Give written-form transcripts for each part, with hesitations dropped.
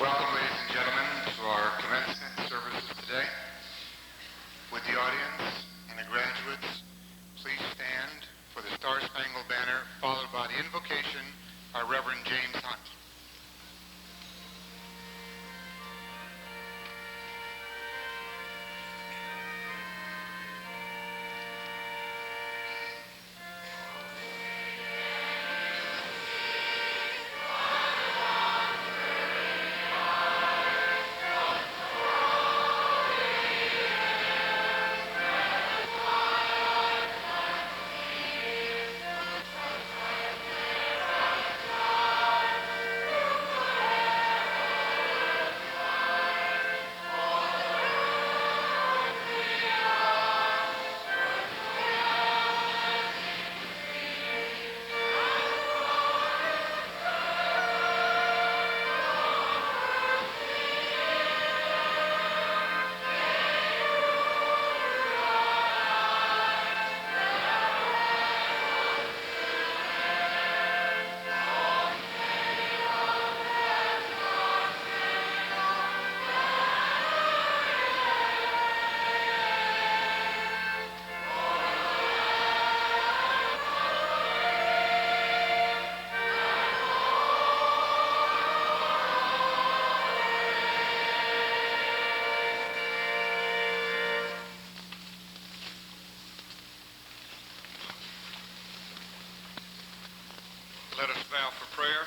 Welcome, ladies and gentlemen, to our commencement services today. Would the audience and the graduates please stand for the Star-Spangled Banner, followed by the invocation by Reverend James Hunt. Let us vow for prayer.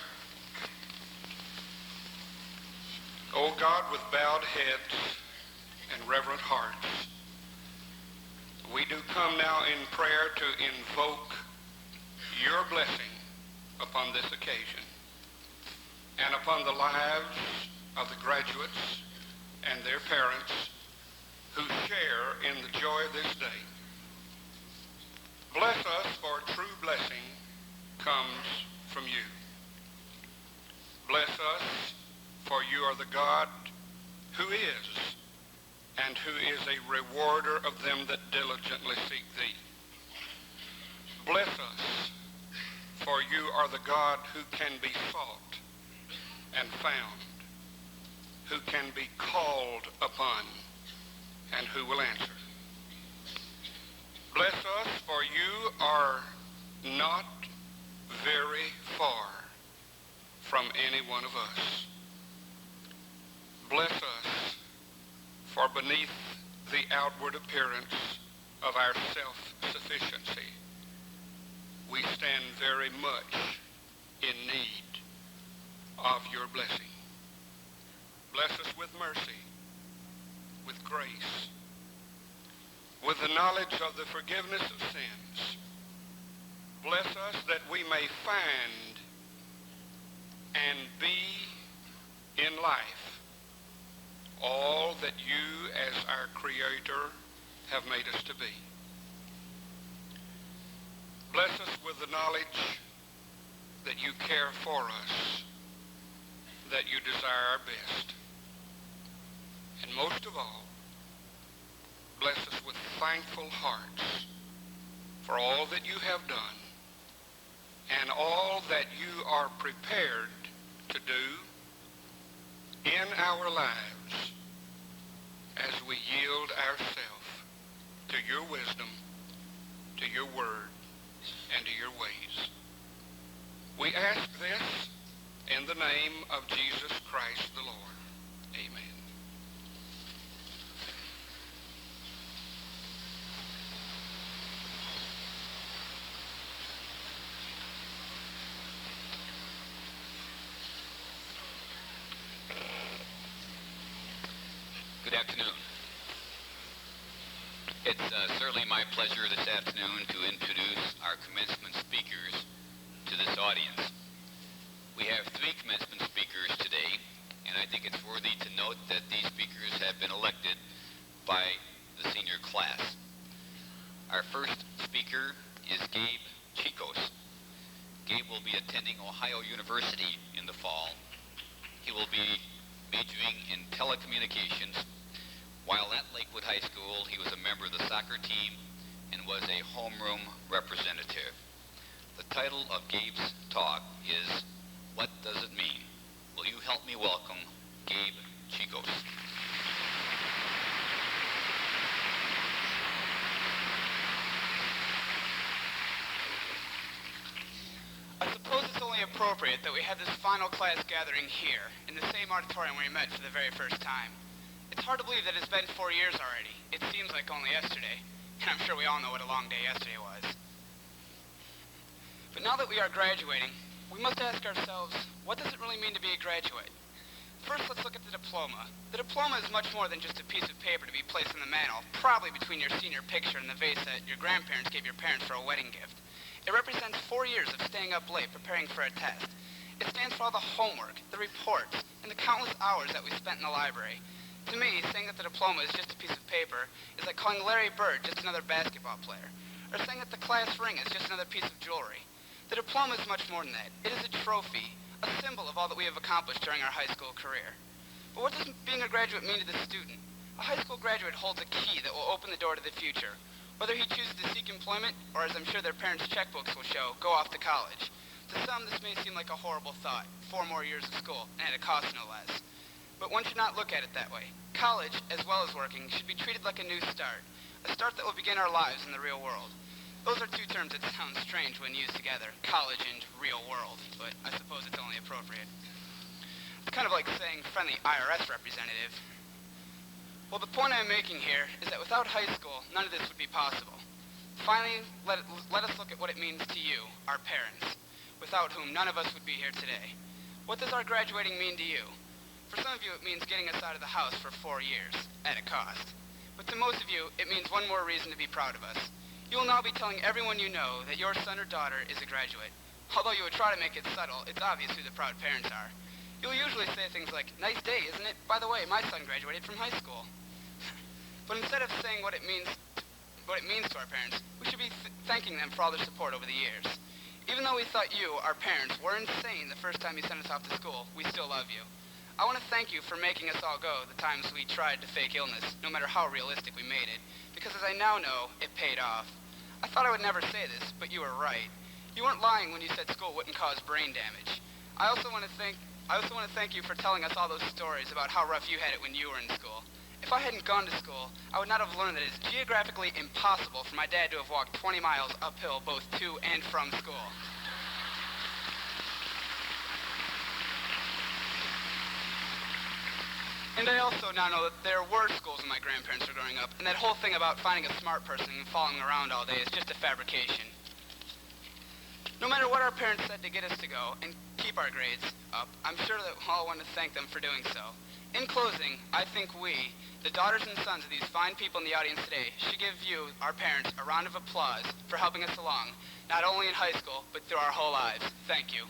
O God, with bowed heads and reverent hearts, we do come now in prayer to invoke your blessing upon this occasion and upon the lives of the graduates and their parents who share in the joy of this day. Bless us, for true blessing comes from you. Bless us, for you are the God who is, and who is a rewarder of them that diligently seek thee. Bless us, for you are the God who can be sought and found, who can be called upon, and who will answer. Bless us, for you are not very far from any one of us. Bless us, for beneath the outward appearance of our self-sufficiency, we stand very much in need of your blessing. Bless us with mercy, with grace, with the knowledge of the forgiveness of sins. Bless us that we may find and be in life all that you as our Creator have made us to be. Bless us with the knowledge that you care for us, that you desire our best. And most of all, bless us with thankful hearts for all that you have done and all that you are prepared to do in our lives as we yield ourselves to your wisdom, to your word, and to your ways. We ask this in the name of Jesus Christ the Lord. Amen. Good afternoon. It's certainly my pleasure this afternoon to introduce our commencement speakers to this audience. We have 3 commencement speakers today, and I think it's worthy to note that these speakers have been elected by the senior class. Our first speaker is Gabe Chicos. Gabe will be attending Ohio University in the fall. He will be majoring in telecommunications. While at Lakewood High School, he was a member of the soccer team and was a homeroom representative. The title of Gabe's talk is, "What Does It Mean?" Will you help me welcome Gabe Chicos. I suppose it's only appropriate that we have this final class gathering here, in the same auditorium where we met for the very first time. It's hard to believe that it's been 4 years already. It seems like only yesterday, and I'm sure we all know what a long day yesterday was. But now that we are graduating, we must ask ourselves, what does it really mean to be a graduate? First, let's look at the diploma. The diploma is much more than just a piece of paper to be placed on the mantel, probably between your senior picture and the vase that your grandparents gave your parents for a wedding gift. It represents 4 years of staying up late preparing for a test. It stands for all the homework, the reports, and the countless hours that we spent in the library. To me, saying that the diploma is just a piece of paper is like calling Larry Bird just another basketball player, or saying that the class ring is just another piece of jewelry. The diploma is much more than that. It is a trophy, a symbol of all that we have accomplished during our high school career. But what does being a graduate mean to the student? A high school graduate holds a key that will open the door to the future, whether he chooses to seek employment, or as I'm sure their parents' checkbooks will show, go off to college. To some, this may seem like a horrible thought, 4 more years of school, and at a cost no less. But one should not look at it that way. College, as well as working, should be treated like a new start, a start that will begin our lives in the real world. Those are two terms that sound strange when used together, college and real world, but I suppose it's only appropriate. It's kind of like saying friendly IRS representative. Well, the point I'm making here is that without high school, none of this would be possible. Finally, let us look at what it means to you, our parents, without whom none of us would be here today. What does our graduating mean to you? For some of you, it means getting us out of the house for 4 years, at a cost. But to most of you, it means one more reason to be proud of us. You will now be telling everyone you know that your son or daughter is a graduate. Although you would try to make it subtle, it's obvious who the proud parents are. You'll usually say things like, "Nice day, isn't it? By the way, my son graduated from high school." But instead of saying what it means to our parents, we should be thanking them for all their support over the years. Even though we thought you, our parents, were insane the first time you sent us off to school, we still love you. I want to thank you for making us all go the times we tried to fake illness, no matter how realistic we made it, because as I now know, it paid off. I thought I would never say this, but you were right. You weren't lying when you said school wouldn't cause brain damage. I also want to thank you for telling us all those stories about how rough you had it when you were in school. If I hadn't gone to school, I would not have learned that it's geographically impossible for my dad to have walked 20 miles uphill both to and from school. And I also now know that there were schools when my grandparents were growing up, and that whole thing about finding a smart person and following around all day is just a fabrication. No matter what our parents said to get us to go and keep our grades up, I'm sure that we all want to thank them for doing so. In closing, I think we, the daughters and sons of these fine people in the audience today, should give you, our parents, a round of applause for helping us along, not only in high school, but through our whole lives. Thank you.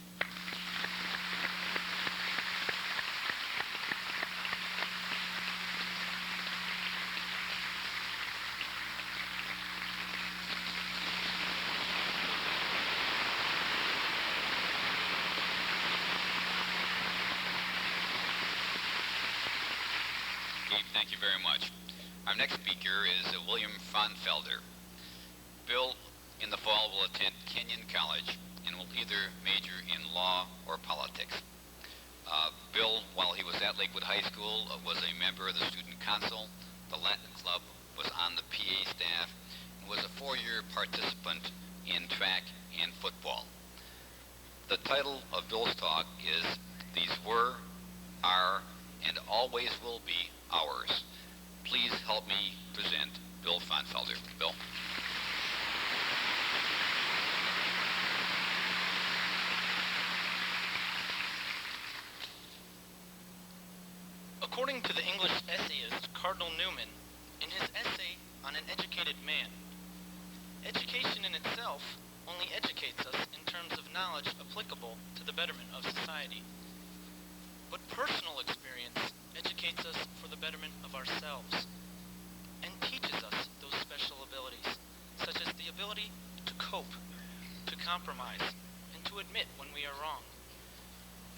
Thank you very much. Our next speaker is William Fonfelder. Bill, in the fall, will attend Kenyon College and will either major in law or politics. Bill, while he was at Lakewood High School, was a member of the student council, the Latin Club, was on the PA staff, and was a 4-year participant in track and football. The title of Bill's talk is "These Were, Are, and Always Will Be Ours." Please help me present Bill Fonfelder. Bill. According to the English essayist Cardinal Newman, in his essay on An Educated Man, education in itself only educates us in terms of knowledge applicable to the betterment of society. But personal experience educates us for the betterment of ourselves and teaches us those special abilities, such as the ability to cope, to compromise, and to admit when we are wrong.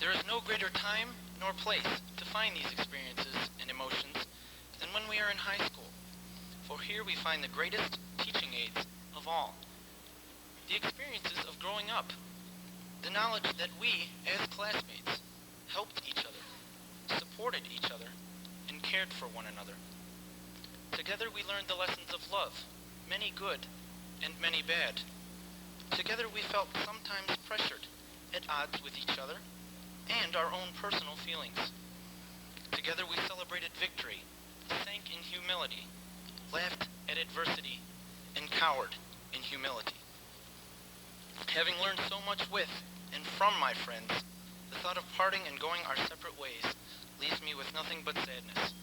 There is no greater time nor place to find these experiences and emotions than when we are in high school, for here we find the greatest teaching aids of all. The experiences of growing up, the knowledge that we, as classmates, helped each other, supported each other, and cared for one another. Together we learned the lessons of love, many good and many bad. Together we felt sometimes pressured, at odds with each other, and our own personal feelings. Together we celebrated victory, sank in humility, laughed at adversity, and cowered in humility. Having learned so much with and from my friends, the thought of parting and going our separate ways leaves me with nothing but sadness.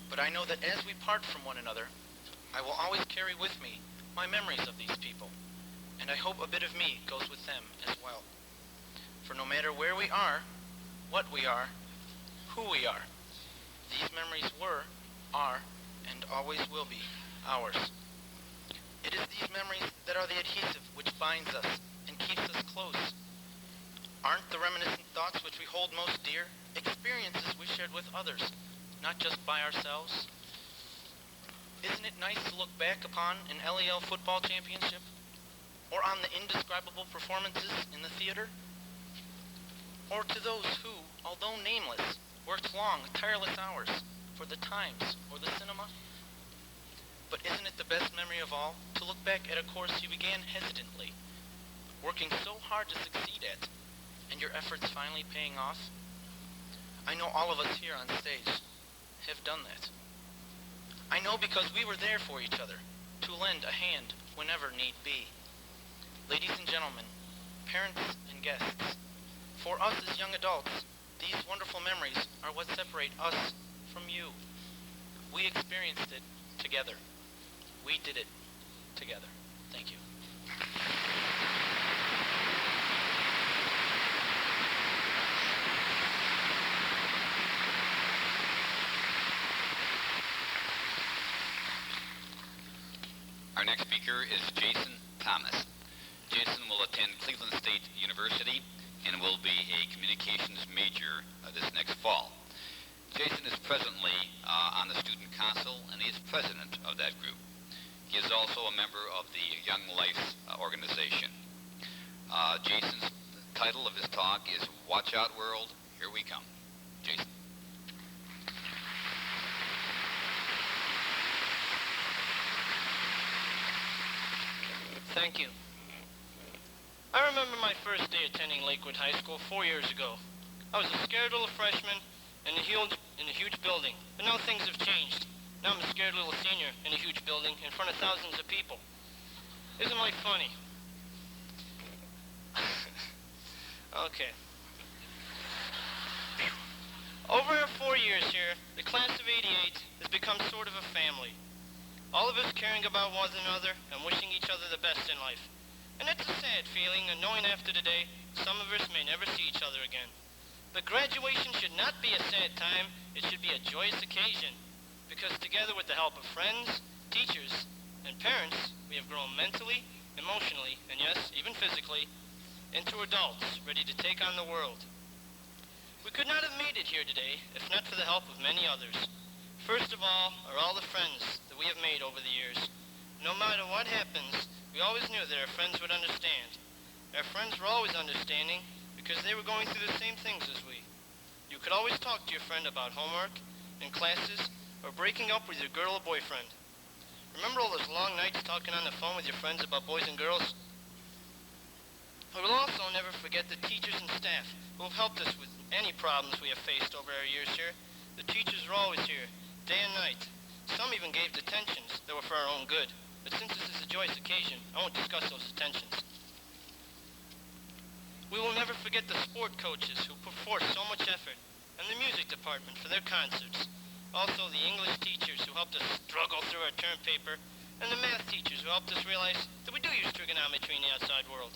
But I know that as we part from one another, I will always carry with me my memories of these people, and I hope a bit of me goes with them as well. For no matter where we are, what we are, who we are, these memories were, are, and always will be ours. It is these memories that are the adhesive which binds us and keeps us close. Aren't the reminiscent thoughts which we hold most dear experiences we shared with others, not just by ourselves? Isn't it nice to look back upon an LEL football championship? Or on the indescribable performances in the theater? Or to those who, although nameless, worked long, tireless hours for the Times or the cinema? But isn't it the best memory of all to look back at a course you began hesitantly, working so hard to succeed at, and your efforts finally paying off? I know all of us here on stage have done that. I know because we were there for each other, to lend a hand whenever need be. Ladies and gentlemen, parents and guests, for us as young adults, these wonderful memories are what separate us from you. We experienced it together. We did it together. Thank you. Our next speaker is Jason Thomas. Jason will attend Cleveland State University and will be a communications major this next fall. Jason is presently on the student council, and he is president of that group. He is also a member of the Young Life organization. Jason's title of his talk is Watch Out World, Here We Come. Jason. Thank you. I remember my first day attending Lakewood High School 4 years ago. I was a scared little freshman in a huge building, but now things have changed. Now I'm a scared little senior in a huge building in front of thousands of people. Isn't life funny? Okay. Over our 4 years here, the class of '88 has become sort of a family. All of us caring about one another and wishing each other the best in life. And it's a sad feeling, and knowing after today, some of us may never see each other again. But graduation should not be a sad time, it should be a joyous occasion. Because together with the help of friends, teachers, and parents, we have grown mentally, emotionally, and yes, even physically, into adults ready to take on the world. We could not have made it here today if not for the help of many others. First of all are all the friends that we have made over the years. No matter what happens, we always knew that our friends would understand. Our friends were always understanding because they were going through the same things as we. You could always talk to your friend about homework and classes or breaking up with your girl or boyfriend. Remember all those long nights talking on the phone with your friends about boys and girls? We will also never forget the teachers and staff who have helped us with any problems we have faced over our years here. The teachers were always here, day and night. Some even gave detentions that were for our own good. But since this is a joyous occasion, I won't discuss those detentions. We will never forget the sport coaches who put forth so much effort, and the music department for their concerts. Also the English teachers who helped us struggle through our term paper, and the math teachers who helped us realize that we do use trigonometry in the outside world.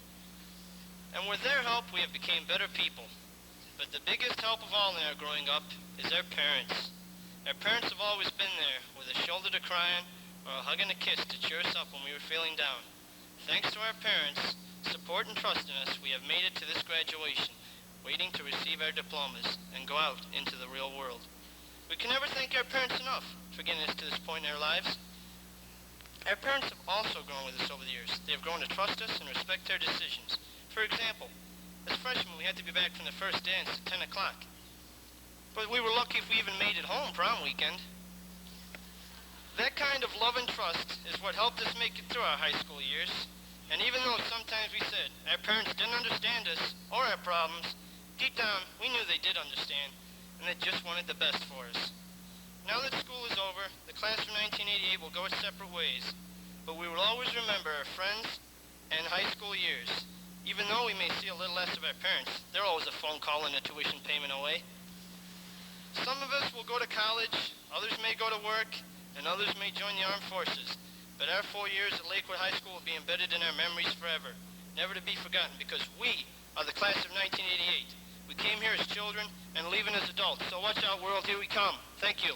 And with their help, we have become better people. But the biggest help of all in our growing up is our parents. Our parents have always been there with a shoulder to cry on or a hug and a kiss to cheer us up when we were feeling down. Thanks to our parents' support and trust in us, we have made it to this graduation, waiting to receive our diplomas and go out into the real world. We can never thank our parents enough for getting us to this point in our lives. Our parents have also grown with us over the years. They have grown to trust us and respect our decisions. For example, as freshmen, we had to be back from the first dance at 10 o'clock. but we were lucky if we even made it home prom weekend. That kind of love and trust is what helped us make it through our high school years. And even though sometimes we said our parents didn't understand us or our problems, deep down we knew they did understand, and they just wanted the best for us. Now that school is over, the class of 1988 will go its separate ways, but we will always remember our friends and high school years. Even though we may see a little less of our parents, they're always a phone call and a tuition payment away. Some of us will go to college, others may go to work, and others may join the armed forces. But our 4 years at Lakewood High School will be embedded in our memories forever, never to be forgotten, because we are the class of 1988. We came here as children and leaving as adults. So watch out, world, here we come. Thank you.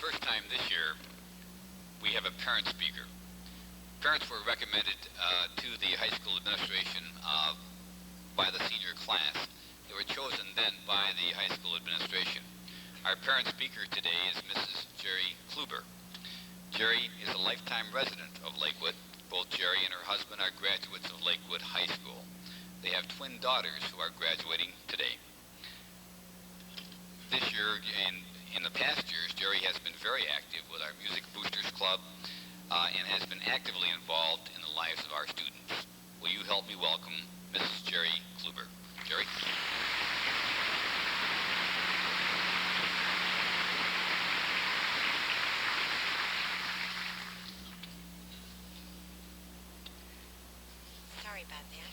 First time this year, we have a parent speaker. Parents were recommended to the high school administration by the senior class. They were chosen then by the high school administration. Our parent speaker today is Mrs. Jerry Kluber. Jerry is a lifetime resident of Lakewood. Both Jerry and her husband are graduates of Lakewood High School. They have twin daughters who are graduating today. This year and in the past years, Jerry has been very active with our Music Boosters Club and has been actively involved in the lives of our students. Will you help me welcome Mrs. Jerry Kluber? Jerry? Sorry about that.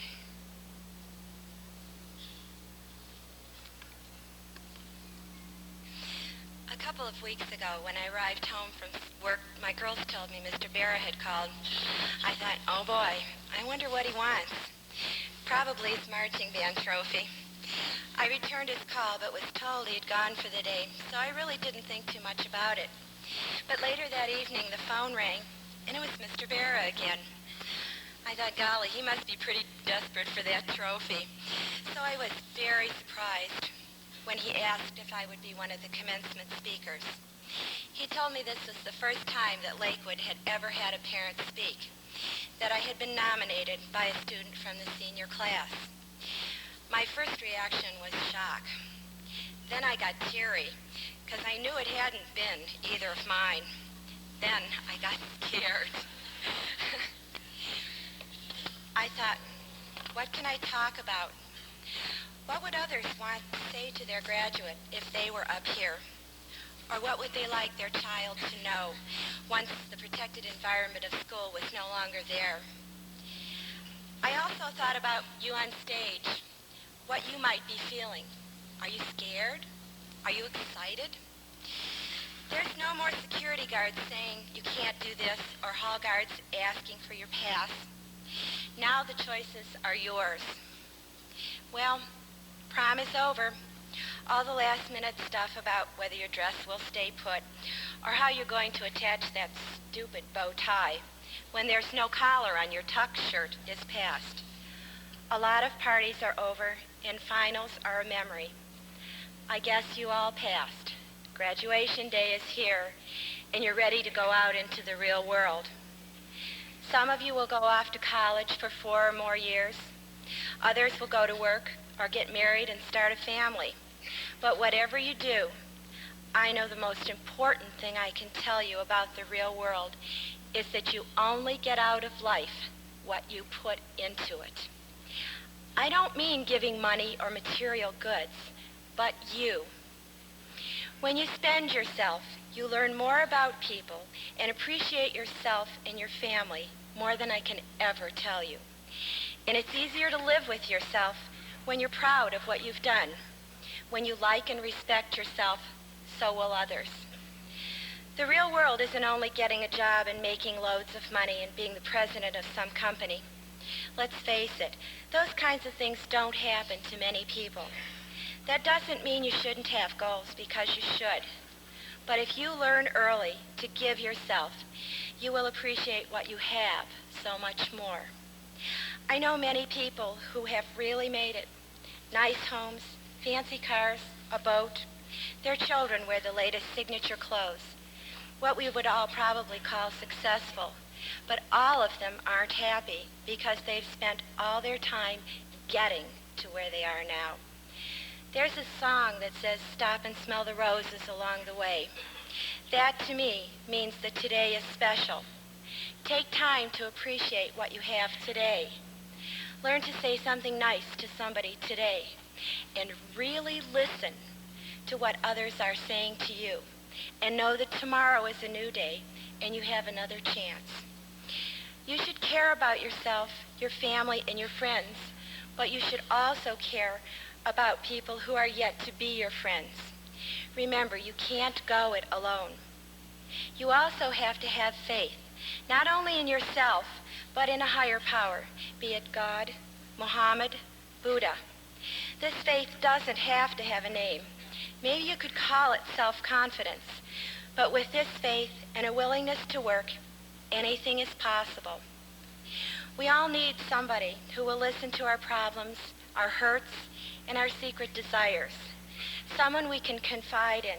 A couple of weeks ago, when I arrived home from work, my girls told me Mr. Barra had called. I thought, oh boy, I wonder what he wants. Probably his marching band trophy. I returned his call, but was told he'd gone for the day, so I really didn't think too much about it. But later that evening, the phone rang, and it was Mr. Barra again. I thought, golly, he must be pretty desperate for that trophy. So I was very surprised when he asked if I would be one of the commencement speakers. He told me this was the first time that Lakewood had ever had a parent speak, that I had been nominated by a student from the senior class. My first reaction was shock. Then I got teary, because I knew it hadn't been either of mine. Then I got scared. I thought, what can I talk about? What would others want to say to their graduate if they were up here? Or what would they like their child to know once the protected environment of school was no longer there? I also thought about you on stage, what you might be feeling. Are you scared? Are you excited? There's no more security guards saying you can't do this or hall guards asking for your pass. Now the choices are yours. Well, prom is over. All the last-minute stuff about whether your dress will stay put or how you're going to attach that stupid bow tie when there's no collar on your tuck shirt is past. A lot of parties are over and finals are a memory. I guess you all passed. Graduation day is here and you're ready to go out into the real world. Some of you will go off to college for 4 or more years. Others will go to work or get married and start a family. But whatever you do, I know the most important thing I can tell you about the real world is that you only get out of life what you put into it. I don't mean giving money or material goods, but you. When you spend yourself, you learn more about people and appreciate yourself and your family more than I can ever tell you. And it's easier to live with yourself when you're proud of what you've done. When you like and respect yourself, so will others. The real world isn't only getting a job and making loads of money and being the president of some company. Let's face it, those kinds of things don't happen to many people. That doesn't mean you shouldn't have goals, because you should. But if you learn early to give yourself, you will appreciate what you have so much more. I know many people who have really made it. Nice homes, fancy cars, a boat. Their children wear the latest signature clothes. what we would all probably call successful, but all of them aren't happy because they've spent all their time getting to where they are now. There's a song that says, "Stop and smell the roses along the way." That, to me, means that today is special. Take time to appreciate what you have today. Learn to say something nice to somebody today, and really listen to what others are saying to you, and know that tomorrow is a new day, and you have another chance. You should care about yourself, your family, and your friends, but you should also care about people who are yet to be your friends. Remember, you can't go it alone. You also have to have faith, not only in yourself, but in a higher power, be it God, Muhammad, Buddha. This faith doesn't have to have a name. Maybe you could call it self-confidence, but with this faith and a willingness to work, anything is possible. We all need somebody who will listen to our problems, our hurts, and our secret desires. Someone we can confide in,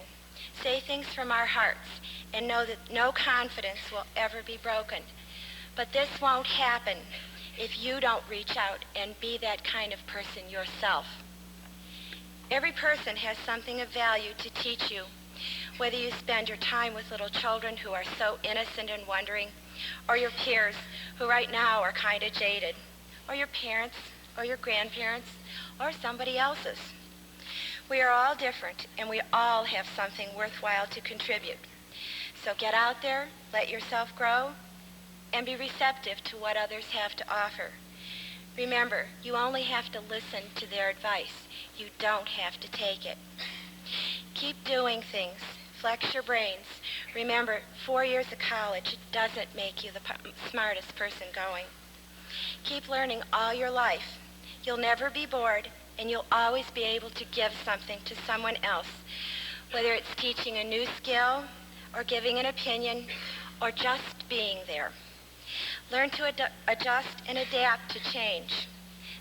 say things from our hearts, and know that no confidence will ever be broken. But this won't happen if you don't reach out and be that kind of person yourself. Every person has something of value to teach you, whether you spend your time with little children who are so innocent and wondering, or your peers who right now are kind of jaded, or your parents, or your grandparents, or somebody else's. We are all different, and we all have something worthwhile to contribute. So get out there, let yourself grow, and be receptive to what others have to offer. Remember, you only have to listen to their advice. You don't have to take it. Keep doing things. Flex your brains. Remember, 4 years of college doesn't make you the smartest person going. Keep learning all your life. You'll never be bored, and you'll always be able to give something to someone else, whether it's teaching a new skill, or giving an opinion, or just being there. Learn to adjust and adapt to change.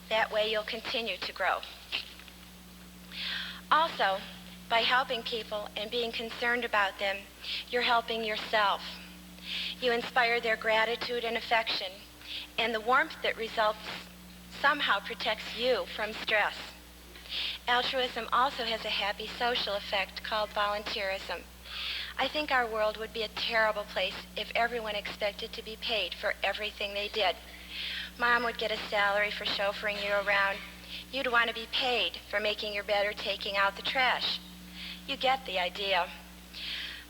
That way you'll continue to grow. Also, by helping people and being concerned about them, you're helping yourself. You inspire their gratitude and affection, and the warmth that results somehow protects you from stress. Altruism also has a happy social effect called volunteerism. I think our world would be a terrible place if everyone expected to be paid for everything they did. Mom would get a salary for chauffeuring you around. You'd want to be paid for making your bed or taking out the trash. You get the idea.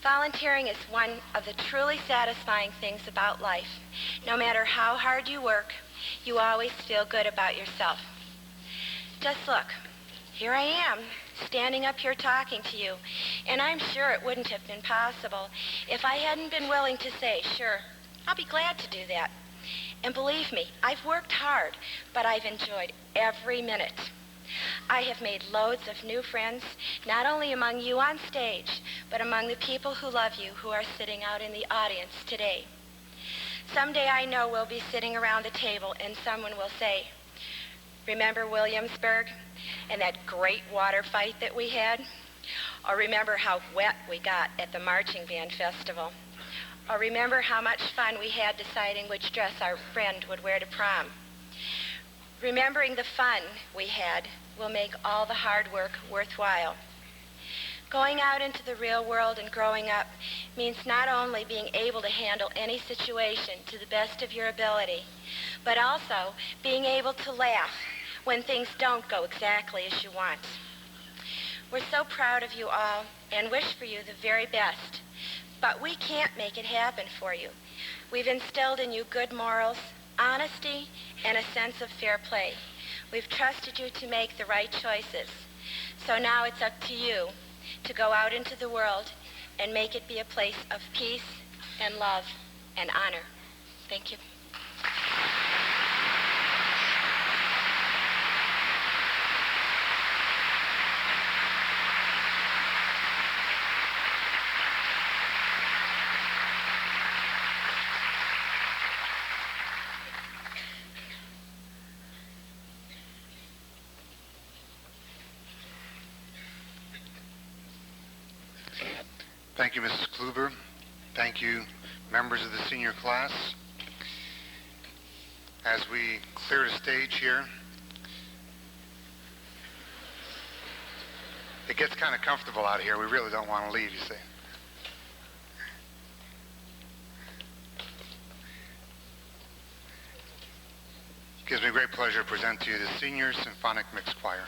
Volunteering is one of the truly satisfying things about life. No matter how hard you work, you always feel good about yourself. Just look, here I am, standing up here talking to you, and I'm sure it wouldn't have been possible if I hadn't been willing to say, sure, I'll be glad to do that. And believe me, I've worked hard, but I've enjoyed every minute. I have made loads of new friends, not only among you on stage, but among the people who love you who are sitting out in the audience today. Someday I know we'll be sitting around the table and someone will say, remember Williamsburg and that great water fight that we had? Or remember how wet we got at the marching band festival? Or remember how much fun we had deciding which dress our friend would wear to prom? Remembering the fun we had will make all the hard work worthwhile. Going out into the real world and growing up means not only being able to handle any situation to the best of your ability, but also being able to laugh when things don't go exactly as you want. We're so proud of you all and wish for you the very best, but we can't make it happen for you. We've instilled in you good morals, honesty, and a sense of fair play. We've trusted you to make the right choices. So now it's up to you to go out into the world and make it be a place of peace and love and honor. Thank you. Thank you, Mrs. Kluber. Thank you, members of the senior class. As we clear the stage here, it gets kind of comfortable out here. We really don't want to leave, you see. It gives me great pleasure to present to you the Senior Symphonic Mixed Choir.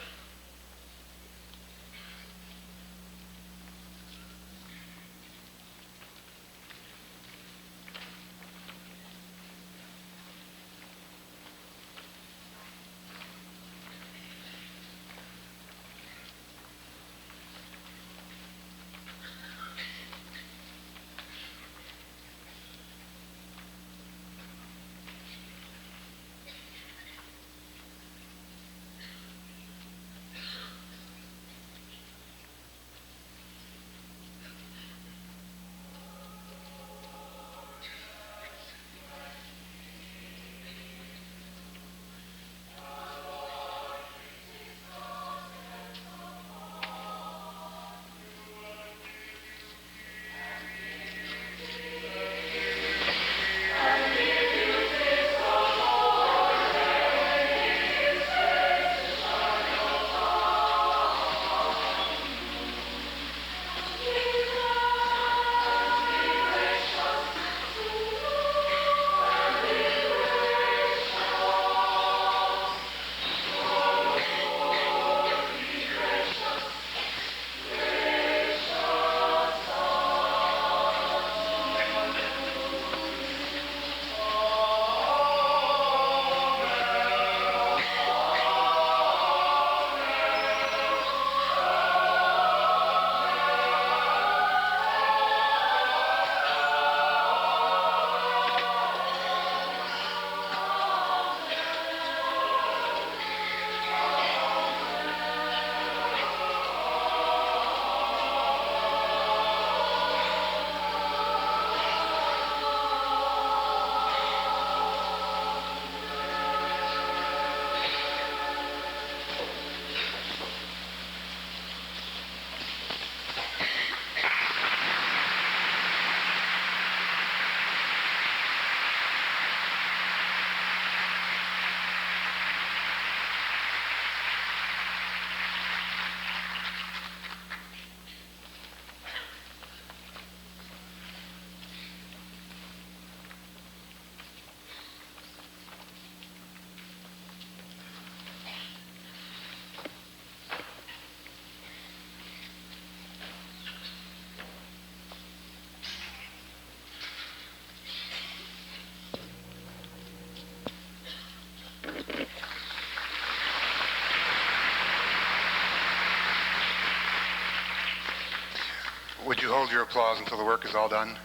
Would you hold your applause until the work is all done?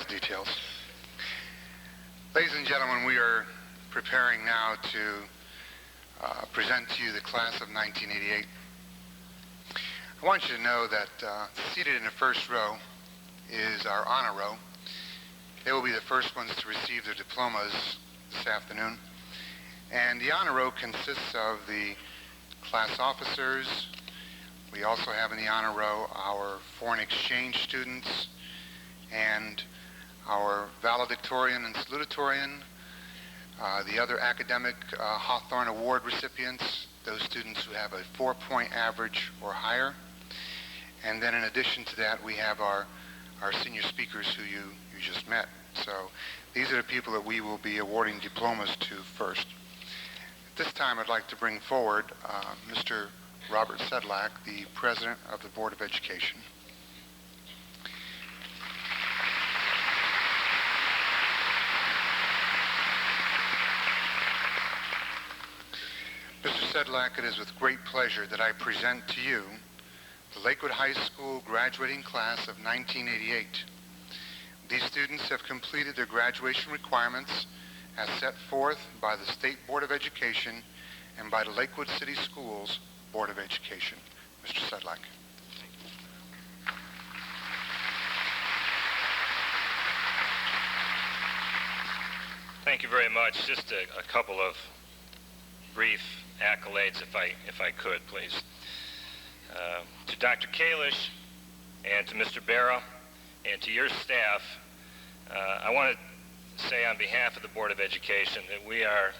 Details. Ladies and gentlemen, we are preparing now to present to you the class of 1988. I want you to know that seated in the first row is our honor row. They will be the first ones to receive their diplomas this afternoon. And the honor row consists of the class officers. We also have in the honor row our foreign exchange students and our valedictorian and salutatorian, the other academic Hawthorne Award recipients, those students who have a 4-point average or higher. And then in addition to that, we have our senior speakers who you just met. So these are the people that we will be awarding diplomas to first. At this time, I'd like to bring forward Mr. Robert Sedlak, the President of the Board of Education. Mr. Sedlak, it is with great pleasure that I present to you the Lakewood High School graduating class of 1988. These students have completed their graduation requirements as set forth by the State Board of Education and by the Lakewood City Schools Board of Education. Mr. Sedlak. Thank you very much. Just a couple of brief accolades, if I could, please. To Dr. Kalish and to Mr. Barra and to your staff, I want to say on behalf of the Board of Education that we are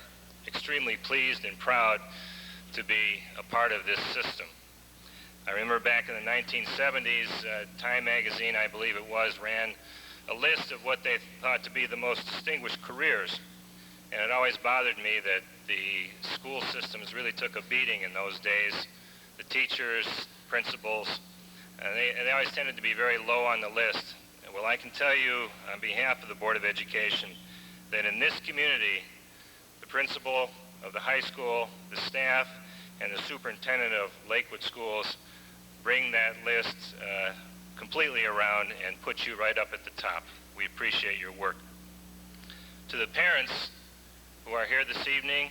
extremely pleased and proud to be a part of this system. I remember back in the 1970s, Time magazine, I believe it was, ran a list of what they thought to be the most distinguished careers. And it always bothered me that the school systems really took a beating in those days. The teachers, principals, and they always tended to be very low on the list. And well, I can tell you on behalf of the Board of Education that in this community, the principal of the high school, the staff, and the superintendent of Lakewood schools bring that list completely around and put you right up at the top. We appreciate your work. To the parents who are here this evening,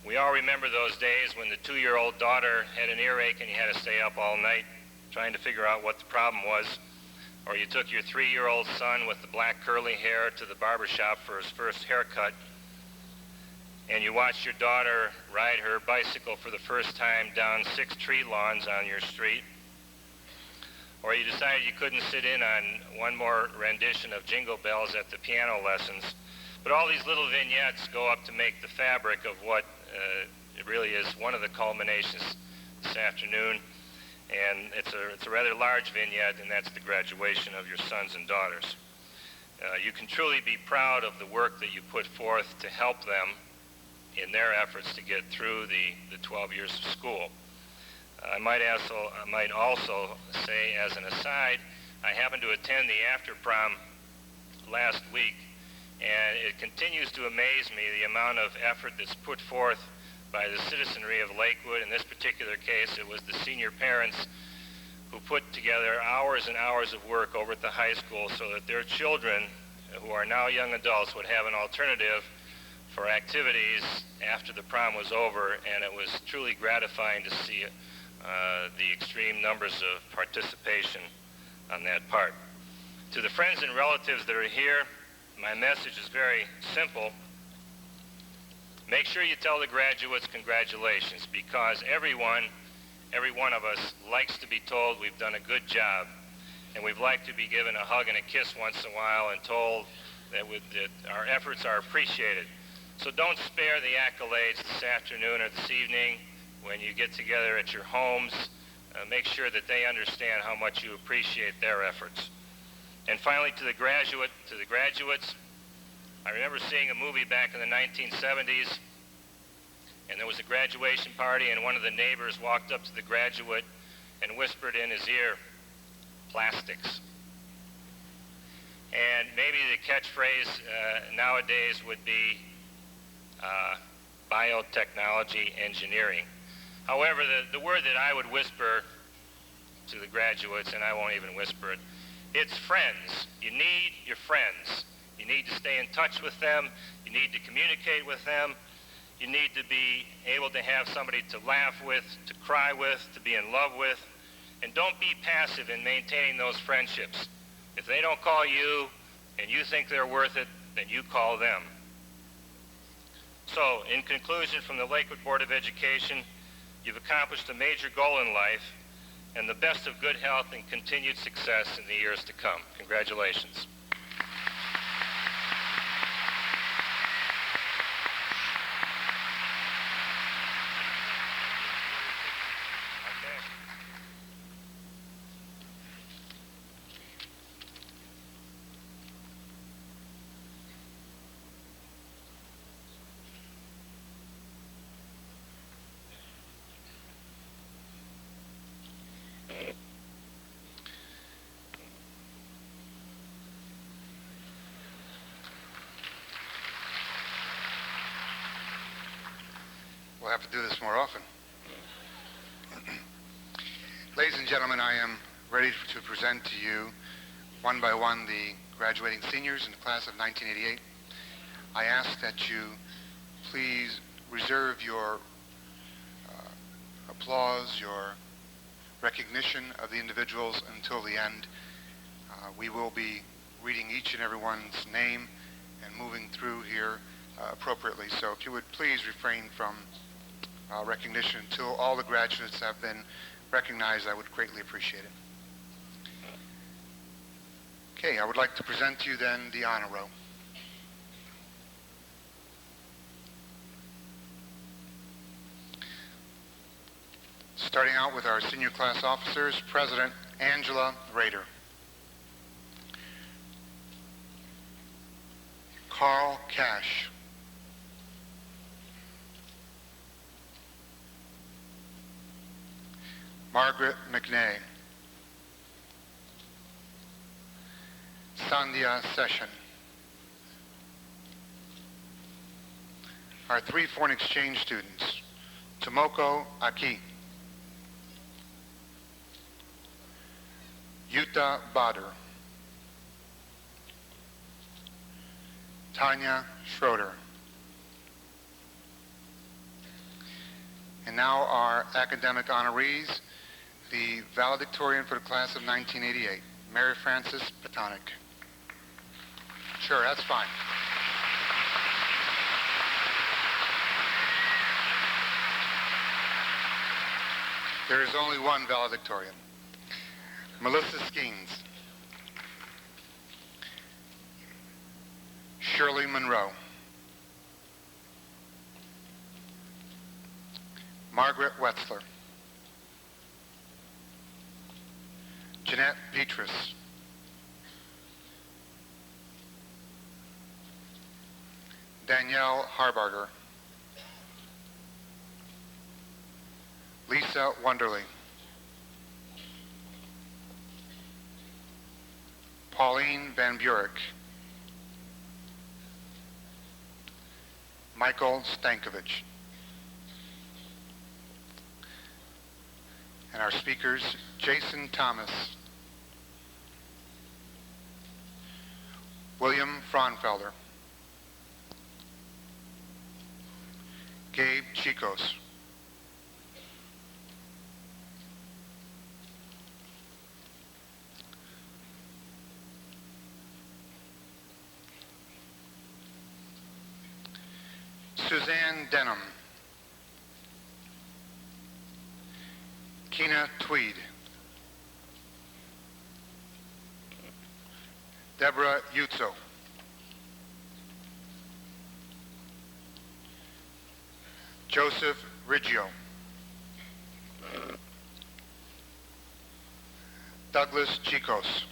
we all remember those days when the 2-year-old daughter had an earache and you had to stay up all night trying to figure out what the problem was. Or you took your 3-year-old son with the black curly hair to the barber shop for his first haircut, and you watched your daughter ride her bicycle for the first time down 6 tree lawns on your street. Or you decided you couldn't sit in on one more rendition of Jingle Bells at the piano lessons. But all these little vignettes go up to make the fabric of what it really is one of the culminations this afternoon. And it's a rather large vignette, and that's the graduation of your sons and daughters. You can truly be proud of the work that you put forth to help them in their efforts to get through the 12 years of school. I might also say, as an aside, I happened to attend the after prom last week, and it continues to amaze me the amount of effort that's put forth by the citizenry of Lakewood. In this particular case, it was the senior parents who put together hours and hours of work over at the high school so that their children, who are now young adults, would have an alternative for activities after the prom was over, and it was truly gratifying to see the extreme numbers of participation on that part. To the friends and relatives that are here, my message is very simple. Make sure you tell the graduates congratulations, because every one of us likes to be told we've done a good job, and we'd like to be given a hug and a kiss once in a while and told that our efforts are appreciated. So don't spare the accolades this afternoon or this evening when you get together at your homes. Make sure that they understand how much you appreciate their efforts. And finally, to the graduates, I remember seeing a movie back in the 1970s, and there was a graduation party, and one of the neighbors walked up to the graduate and whispered in his ear, "Plastics." And maybe the catchphrase nowadays would be biotechnology engineering. However, the word that I would whisper to the graduates, and I won't even whisper it, it's friends. You need your friends. You need to stay in touch with them. You need to communicate with them. You need to be able to have somebody to laugh with, to cry with, to be in love with. And don't be passive in maintaining those friendships. If they don't call you and you think they're worth it, then you call them. So, in conclusion, from the Lakewood Board of Education, you've accomplished a major goal in life, and the best of good health and continued success in the years to come. Congratulations. We'll have to do this more often. Ladies and gentlemen, I am ready to present to you, one by one, the graduating seniors in the class of 1988. I ask that you please reserve your applause, your recognition of the individuals until the end. We will be reading each and everyone's name and moving through here appropriately. So if you would please refrain from recognition until all the graduates have been recognized, I would greatly appreciate it. Okay, I would like to present to you then the honor row. Starting out with our senior class officers, President Angela Rader. Carl Cash. Margaret McNay. Sandhya Session. Our 3 foreign exchange students, Tomoko Aki. Yuta Bader. Tanya Schroeder. And now our academic honorees, the valedictorian for the class of 1988, Mary Frances Patonic. Sure, that's fine. There is only one valedictorian. Melissa Skeens. Shirley Monroe. Margaret Wetzler. Jeanette Petrus. Danielle Harbarger. Lisa Wonderly. Pauline Van Buren. Michael Stankovich. And our speakers, Jason Thomas, William Fraunfelder, Gabe Chicos, Suzanne Denham, Keena Tweed, Deborah Utso, Joseph Riggio, Douglas Chicos,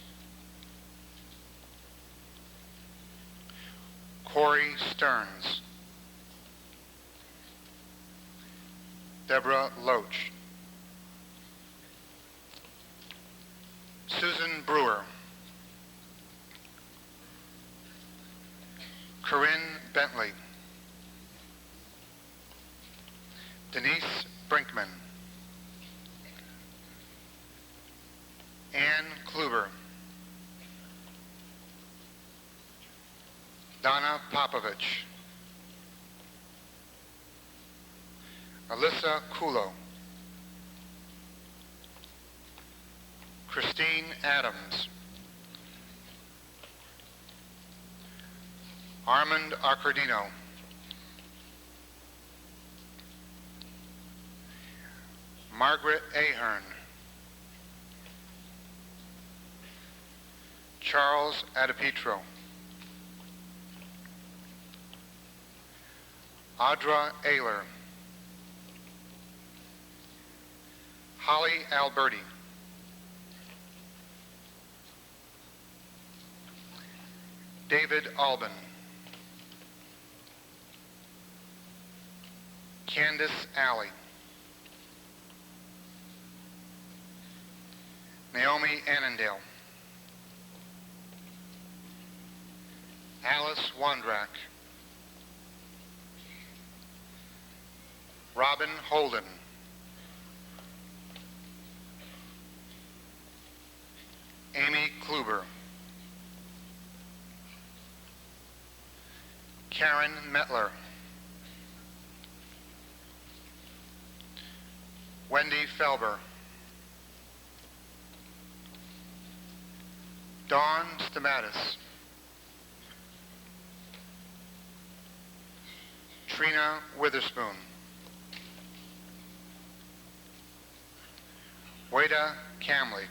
Corey Stearns, Deborah Loach, Susan Brewer, Corinne Bentley, Denise Brinkman, Ann Kluber, Donna Popovich, Alyssa Kulo, Christine Adams, Armand Accordino, Margaret Ahern, Charles Adepetro, Audra Ayler, Holly Alberti, David Albin, Candace Alley, Naomi Annandale, Alice Wondrak, Robin Holden. Amy Kluber. Karen Metler. Wendy Felber. Dawn Stamatis. Trina Witherspoon. Wada Camley.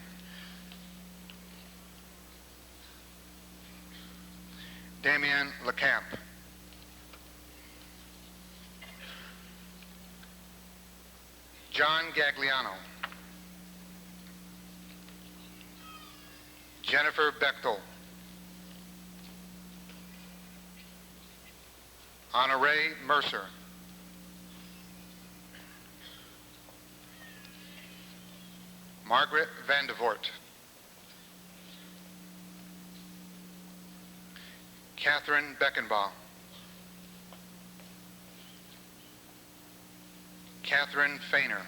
Damian LeCamp. John Gagliano. Jennifer Bechtel. Honore Mercer. Margaret Vandevort. Catherine Beckenbaugh. Catherine Fainer.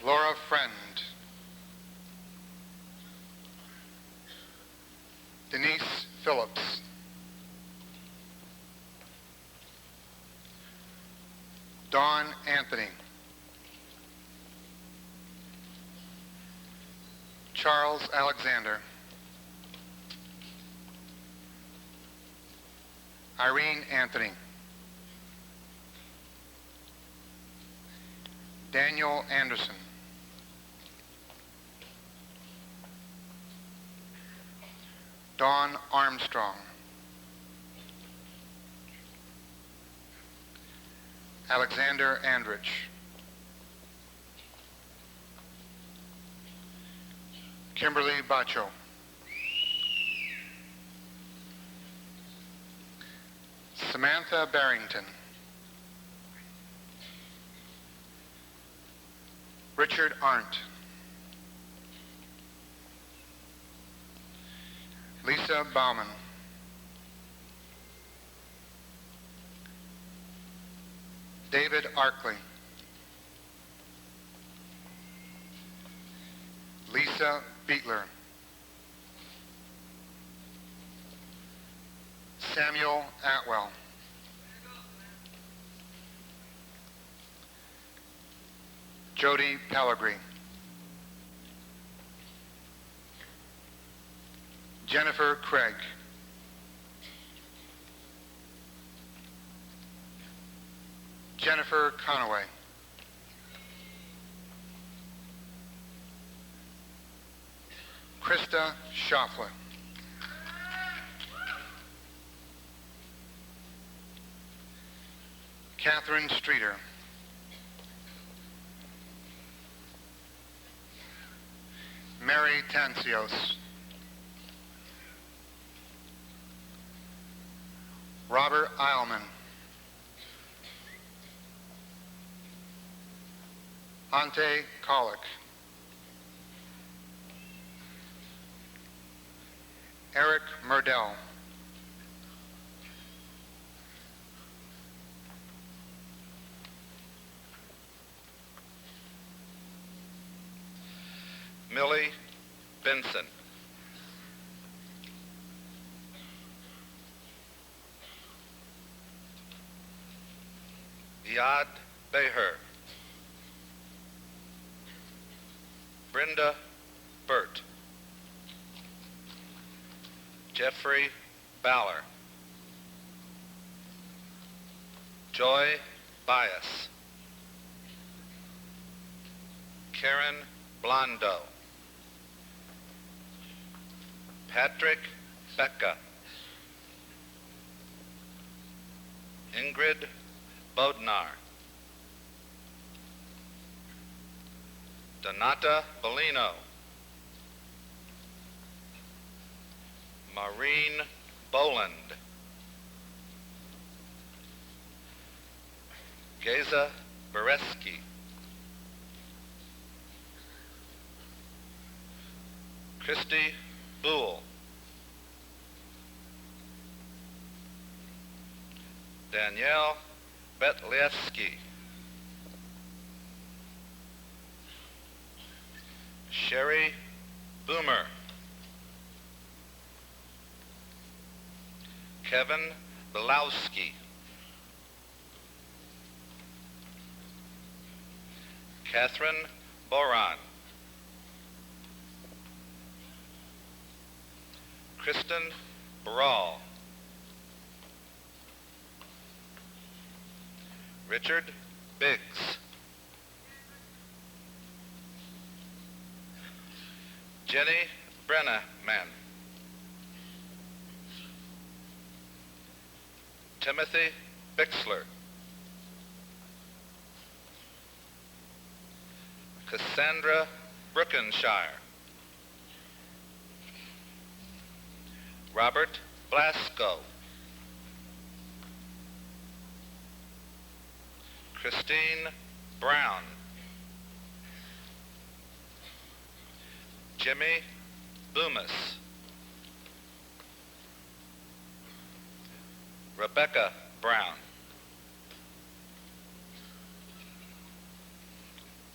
Laura Friend. Denise Phillips. Dawn Anthony. Charles Alexander. Irene Anthony. Daniel Anderson. Dawn Armstrong. Alexander Andrich. Kimberly Bacho. Samantha Barrington. Richard Arndt. Lisa Bauman. David Arkley. Lisa Beetler. Samuel Atwell. Jody Pellegrin. Jennifer Craig. Jennifer Conaway. Krista Schaffler. Catherine Streeter. Mary Tancios. Robert Eilman. Ante Kolick. Eric Murdell. Millie Benson. Iyad Beher. Brenda Burt. Jeffrey Baller. Joy Bias. Karen Blondo. Patrick Becca. Ingrid Bodnar. Donata Bellino. Maureen Boland. Geza Bereski. Christy Buell. Danielle Betlievsky. Sherry Boomer. Kevin Belowski. Catherine Boran. Kristen Barral. Richard Biggs. Jenny Brenneman. Timothy Bixler. Cassandra Brookenshire. Robert Blasco. Christine Brown. Jimmy Loomis. Rebecca Brown.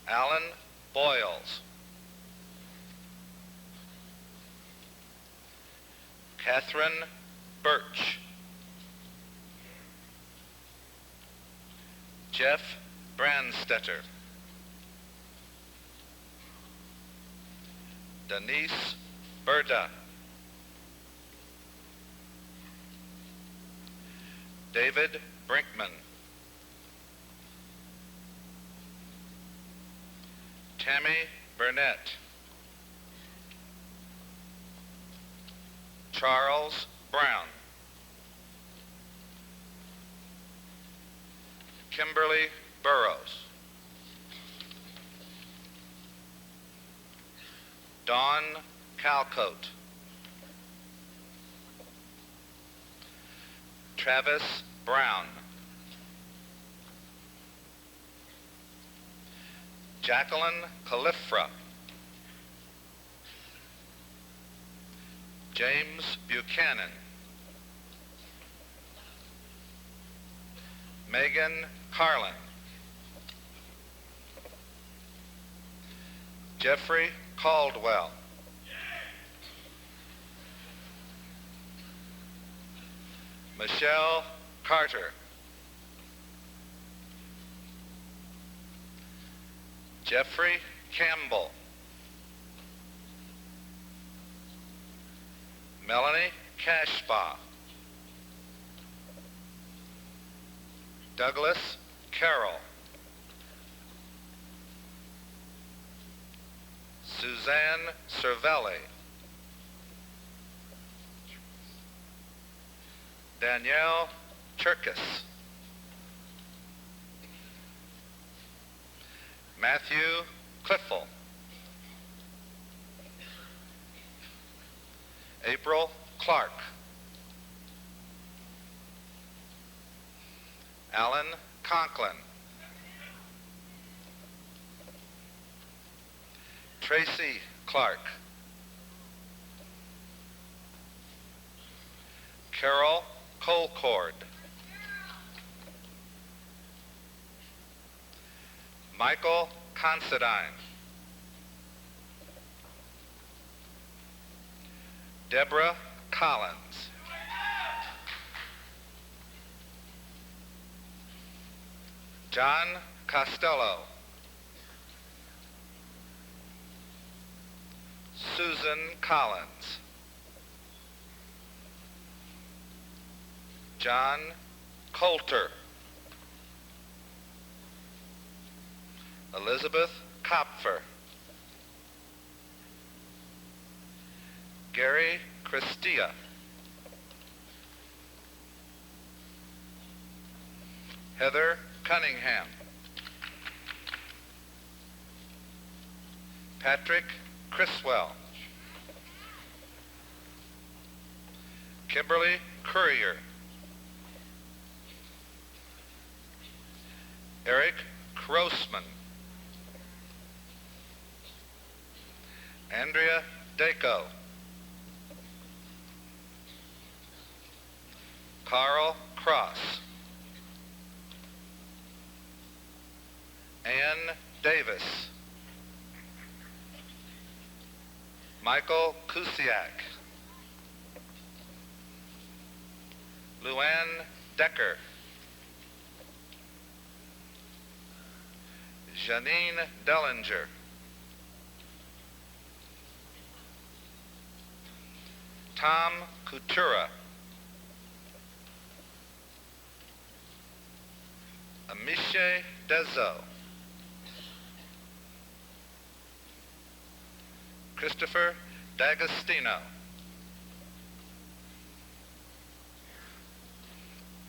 Alan Boyles. Catherine Birch. Jeff Brandstetter. Denise Berda. David Brinkman. Tammy Burnett. Charles Brown. Kimberly Burrows. Dawn Calcote. Travis Brown. Jacqueline Califra. James Buchanan. Megan Carlin. Jeffrey Caldwell. Michelle Carter. Jeffrey Campbell. Melanie Cashbaugh. Douglas Carroll. Suzanne Cervelli. Danielle Cherkis. Matthew Cliffel. April Clark. Alan Conklin. Tracy Clark. Carol Colcord. Michael Considine. Deborah Collins. John Costello. Susan Collins. John Coulter. Elizabeth Kopfer. Gary Christia. Heather Cunningham. Patrick Criswell. Kimberly Courier. Eric Grossman. Andrea Daco. Carl Cross. Ben Davis. Michael Kusiak. Luann Decker. Janine Dellinger. Tom Coutura. Amiche Dezo. Christopher D'Agostino.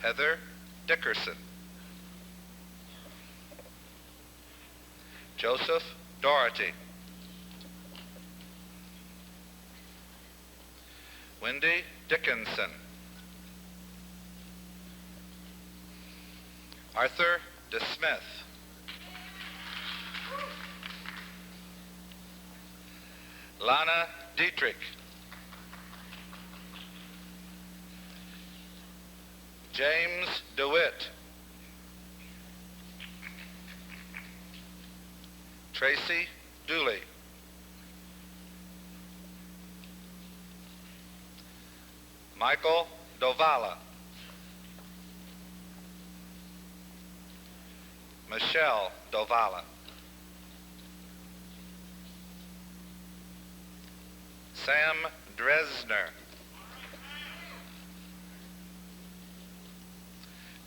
Heather Dickerson. Joseph Doherty. Wendy Dickinson. Arthur DeSmith. Lana Dietrich. James DeWitt. Tracy Dooley. Michael Dovala. Michelle Dovala. Sam Dresner.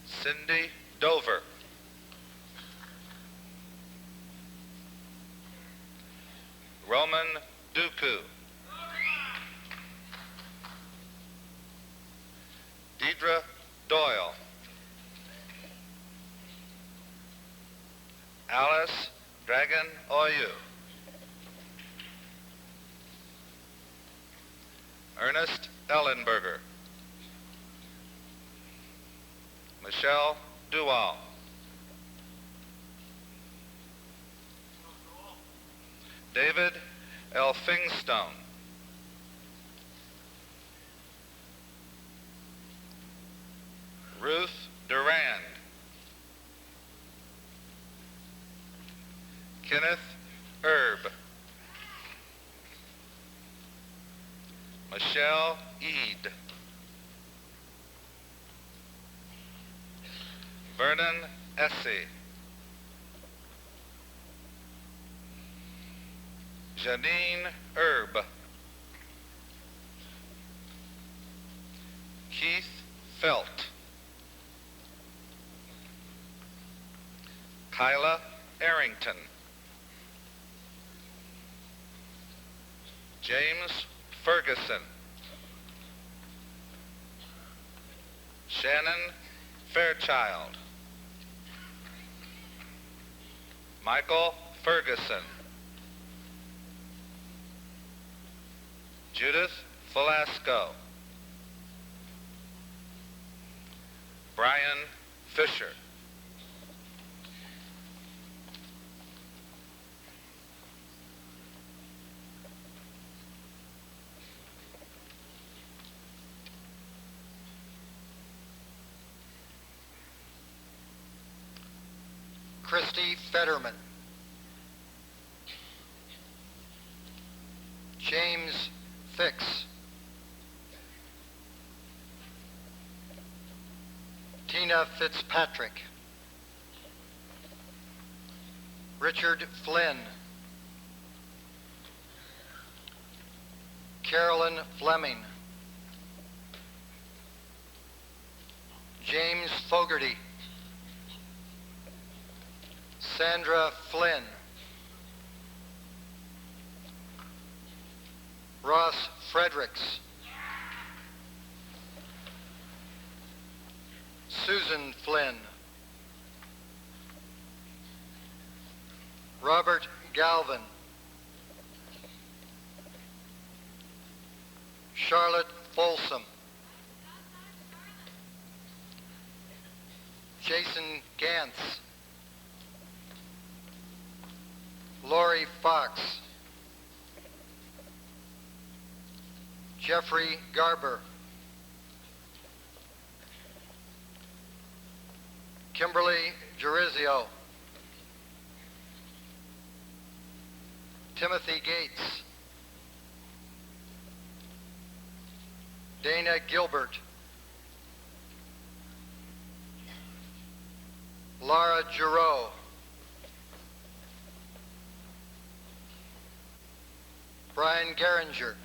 Cindy Dover. Roman Duku. Deidre Doyle. Alice Dragon Oyu. Ernest Ellenberger. Michelle Duval. David Elphinstone. Ruth Durand. Kenneth Erb. Michelle Eade. Vernon Essie. Janine Erb. Keith Felt. Kyla Arrington. James Ferguson. Shannon Fairchild. Michael Ferguson. Judith Velasco. Brian Fisher. Christy Fetterman. James Fix. Tina Fitzpatrick. Richard Flynn. Carolyn Fleming. James Fogarty. Sandra Flynn. Ross Fredericks. Susan Flynn. Robert Galvin. Charlotte Folsom. Jason Gantz. Lori Fox. Jeffrey Garber. Kimberly Gerizio. Timothy Gates, Dana Gilbert, Laura Giroux, Brian Geringer,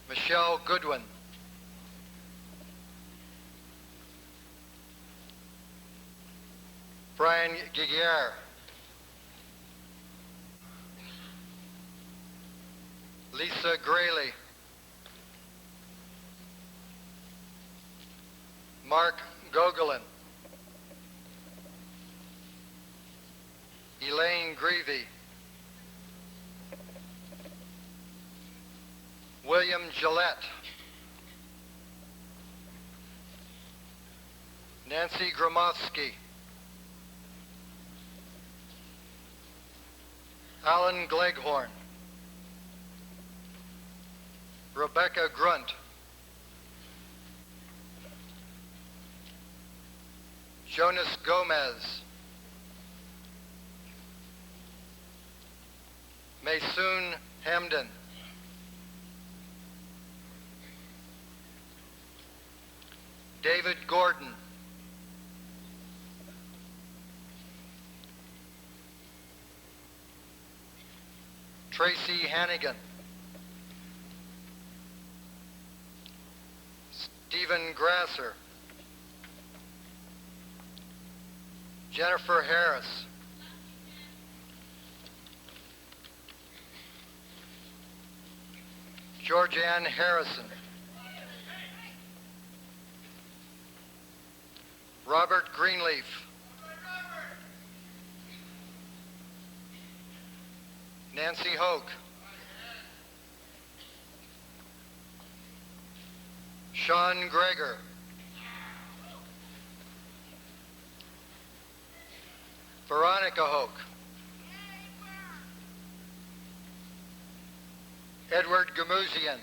Michelle Goodwin, Brian Giguier, Lisa Grayley, Mark Gogolin, Elaine Greavy, William Gillette, Nancy Gromowski, Alan Gleghorn, Rebecca Grunt, Jonas Gomez, Maysoon Hamden, David Gordon, Tracy Hannigan, Stephen Grasser, Jennifer Harris, Georgianne Harrison, Robert Greenleaf, Nancy Hoke, Sean Greger, Veronica Hoke, Edward Gamuzian,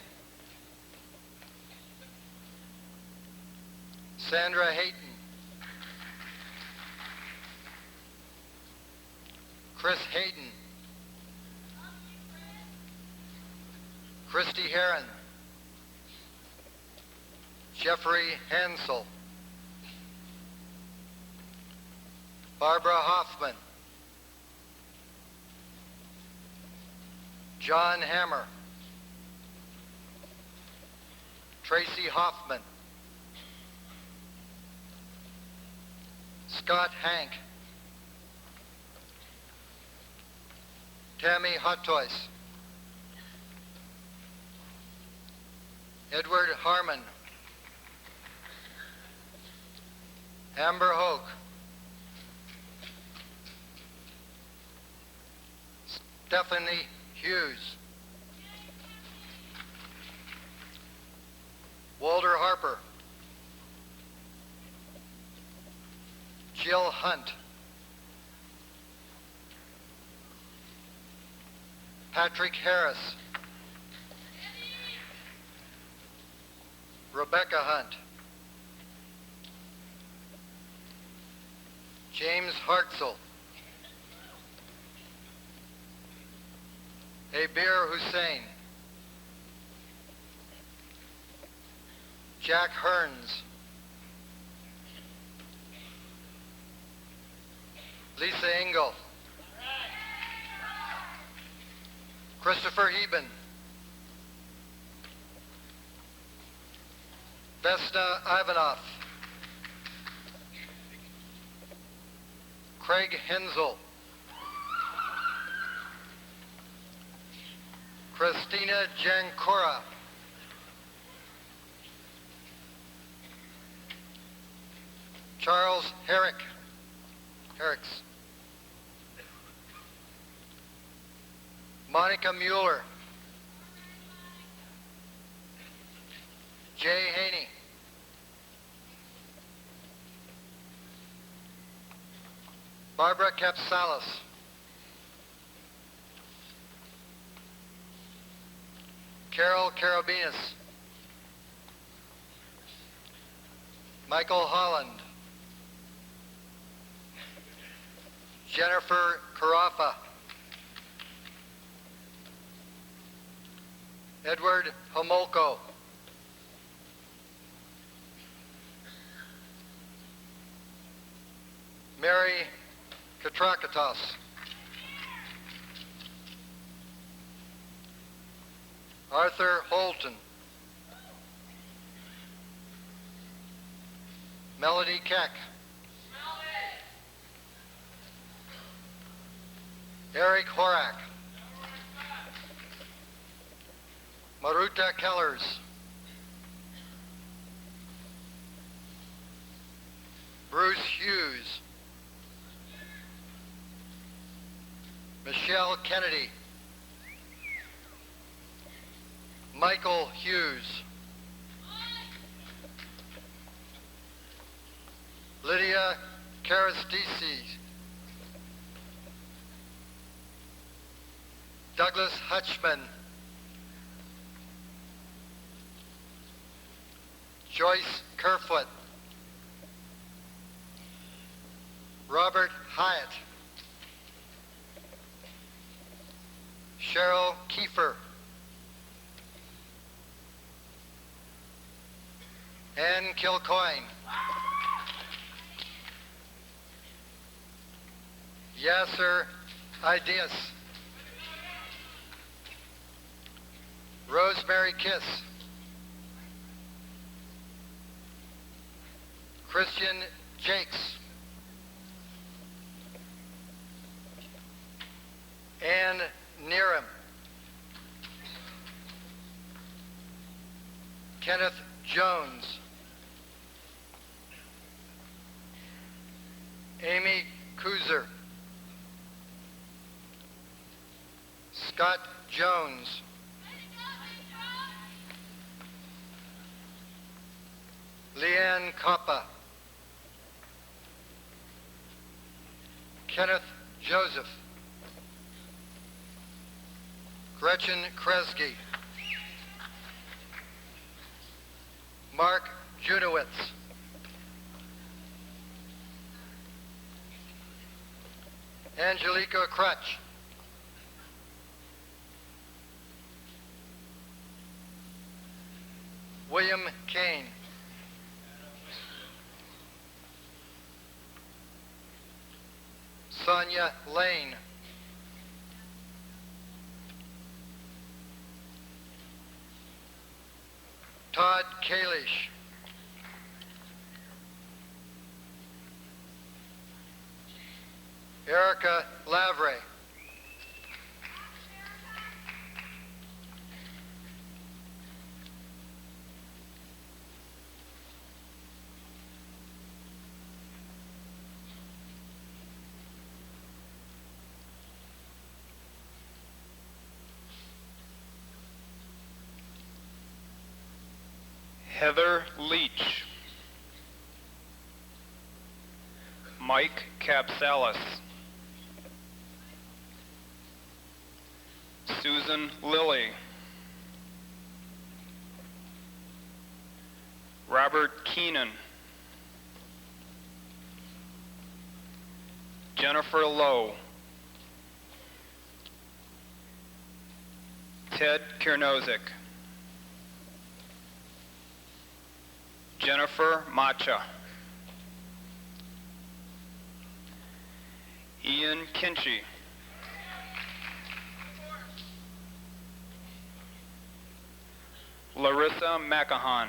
Sandra Hayton, Chris Hayden, Christy Heron, Jeffrey Hansel, Barbara Hoffman, John Hammer, Tracy Hoffman, Scott Hank, Tammy Hottois, Edward Harmon, Amber Hoke, Stephanie Hughes, Walter Harper, Jill Hunt, Patrick Harris, Rebecca Hunt, James Hartzell, Abir Hussein, Jack Hearns, Lisa Engel, Christopher Heben, Vesna Ivanov, Craig Hensel, Christina Jankora, Charles Herricks, Monica Mueller, Jay Haney, Barbara Capsalis, Carol Carabinas, Michael Holland, Jennifer Carafa. Edward Homolko. Mary Katrakatos. Arthur Holton. Melody Keck. Eric Horak. Maruta Kellers. Bruce Hughes. Michelle Kennedy. Michael Hughes. Lydia Karastisi. Douglas Hutchman. Joyce Kerfoot. Robert Hyatt. Cheryl Kiefer. Ann Kilcoyne. Yasser Ideas. Rosemary Kiss. Christian Jakes. Ann Neeram. Kenneth Jones. Amy Kuzer. Scott Jones. Leanne Coppa. Kenneth Joseph. Gretchen Kresge. Mark Junowitz. Angelica Crutch. William Kane. Sonia Lane. Todd Kalish. Erica Lavray. Heather Leach. Mike Capsalis. Susan Lilly. Robert Keenan. Jennifer Lowe. Ted Kiernozik. Jennifer Macha. Ian Kinchy. Larissa McCahan.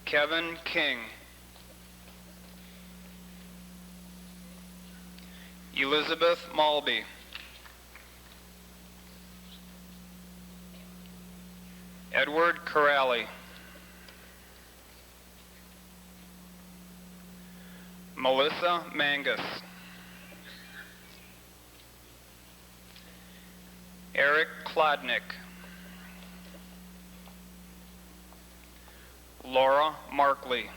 Kevin King. Elizabeth Malby. Edward Corrali. Melissa Mangus. Eric Klodnick. Laura Markley.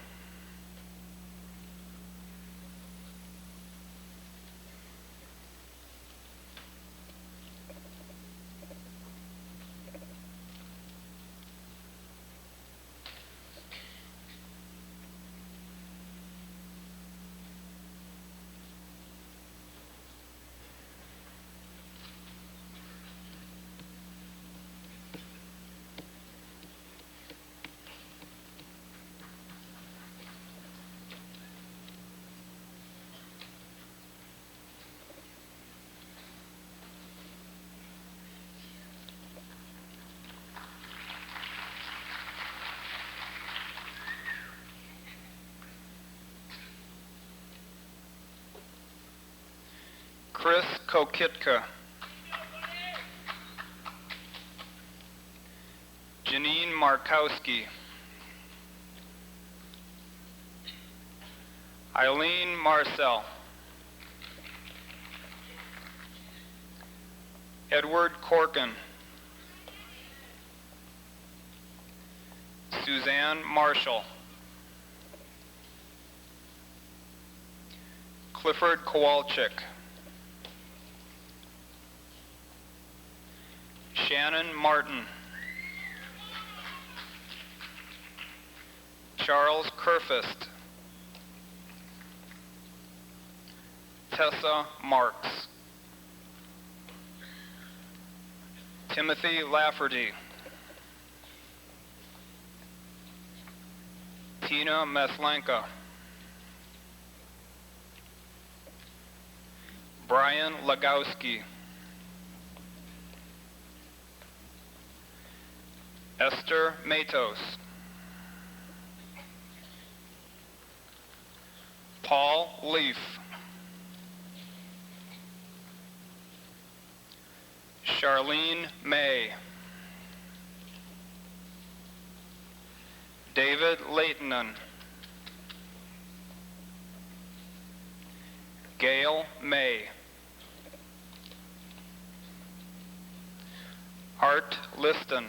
Chris Kokitka. Janine Markowski. Eileen Marcel. Edward Corkin. Suzanne Marshall. Clifford Kowalczyk. Shannon Martin. Charles Kerfist. Tessa Marks. Timothy Lafferty. Tina Meslenka. Brian Legowski. Esther Matos. Paul Leaf. Charlene May. David Leightonen. Gail May. Art Liston.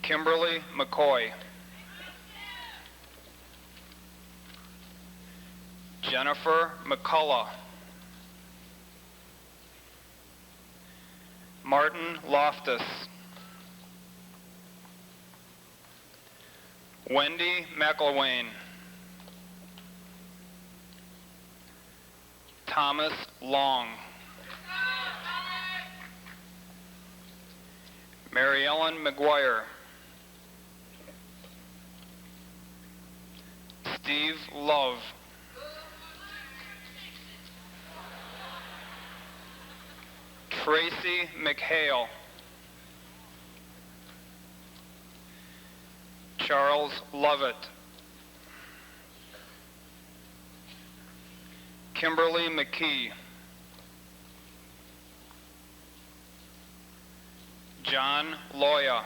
Kimberly McCoy. Jennifer McCullough. Martin Loftus. Wendy McElwain. Thomas Long. Mary Ellen McGuire. Steve Love. Tracy McHale. Charles Lovett. Kimberly McKee. John Loya.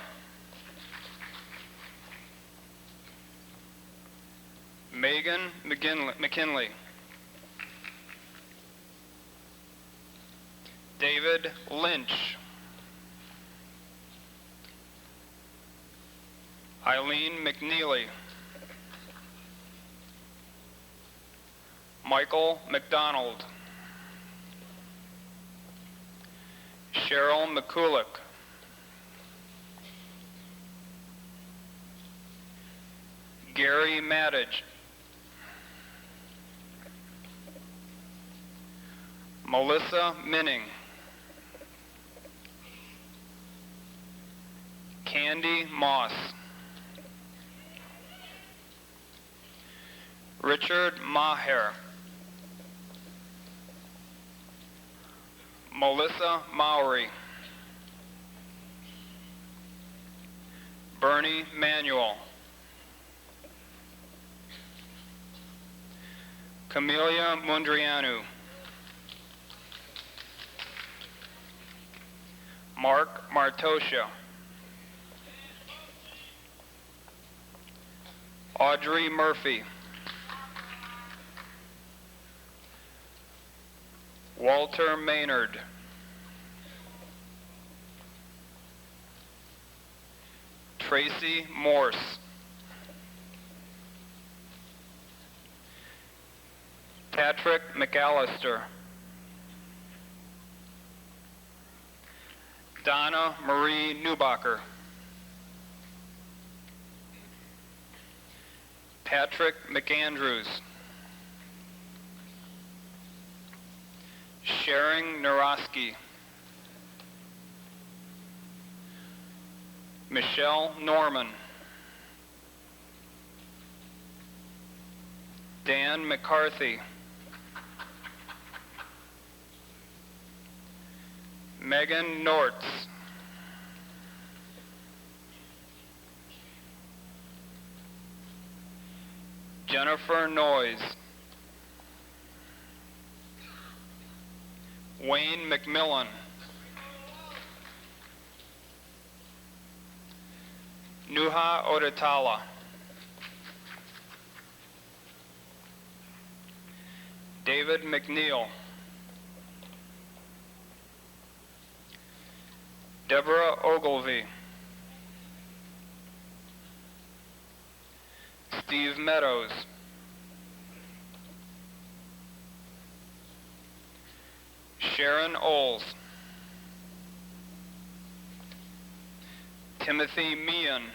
Megan McKinley. David Lynch. Eileen McNeely. Michael McDonald. Cheryl McCulloch. Gary Maddage. Melissa Minning. Candy Moss. Richard Maher. Melissa Mowry. Bernie Manuel. Camelia Mundrianu. Mark Martosha. Audrey Murphy. Walter Maynard. Tracy Morse. Patrick McAllister. Donna Marie Newbacher. Patrick McAndrews. Sharing Naroski. Michelle Norman. Dan McCarthy. Megan Nortz. Jennifer Noyes. Wayne McMillan. Nuha Odatala. David McNeil. Deborah Ogilvy. Steve Meadows. Sharon Oles. Timothy Meehan.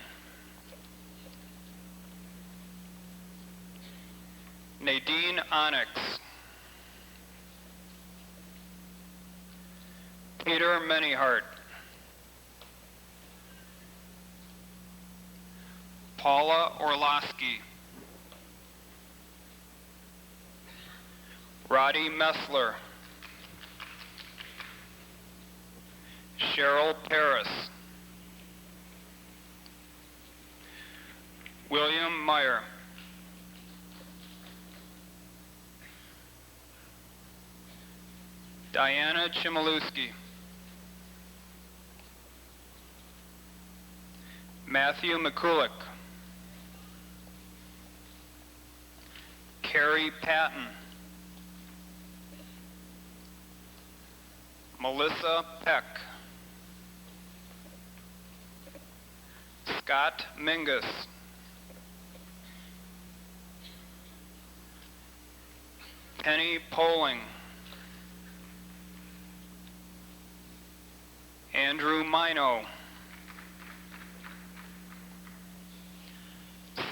Nadine Onyx. Peter Manyhart. Paula Orlowski. Roddy Messler. Cheryl Paris. William Meyer. Diana Chmielewski. Matthew McCulloch. Carrie Patton. Melissa Peck. Scott Mingus. Penny Poling. Andrew Mino.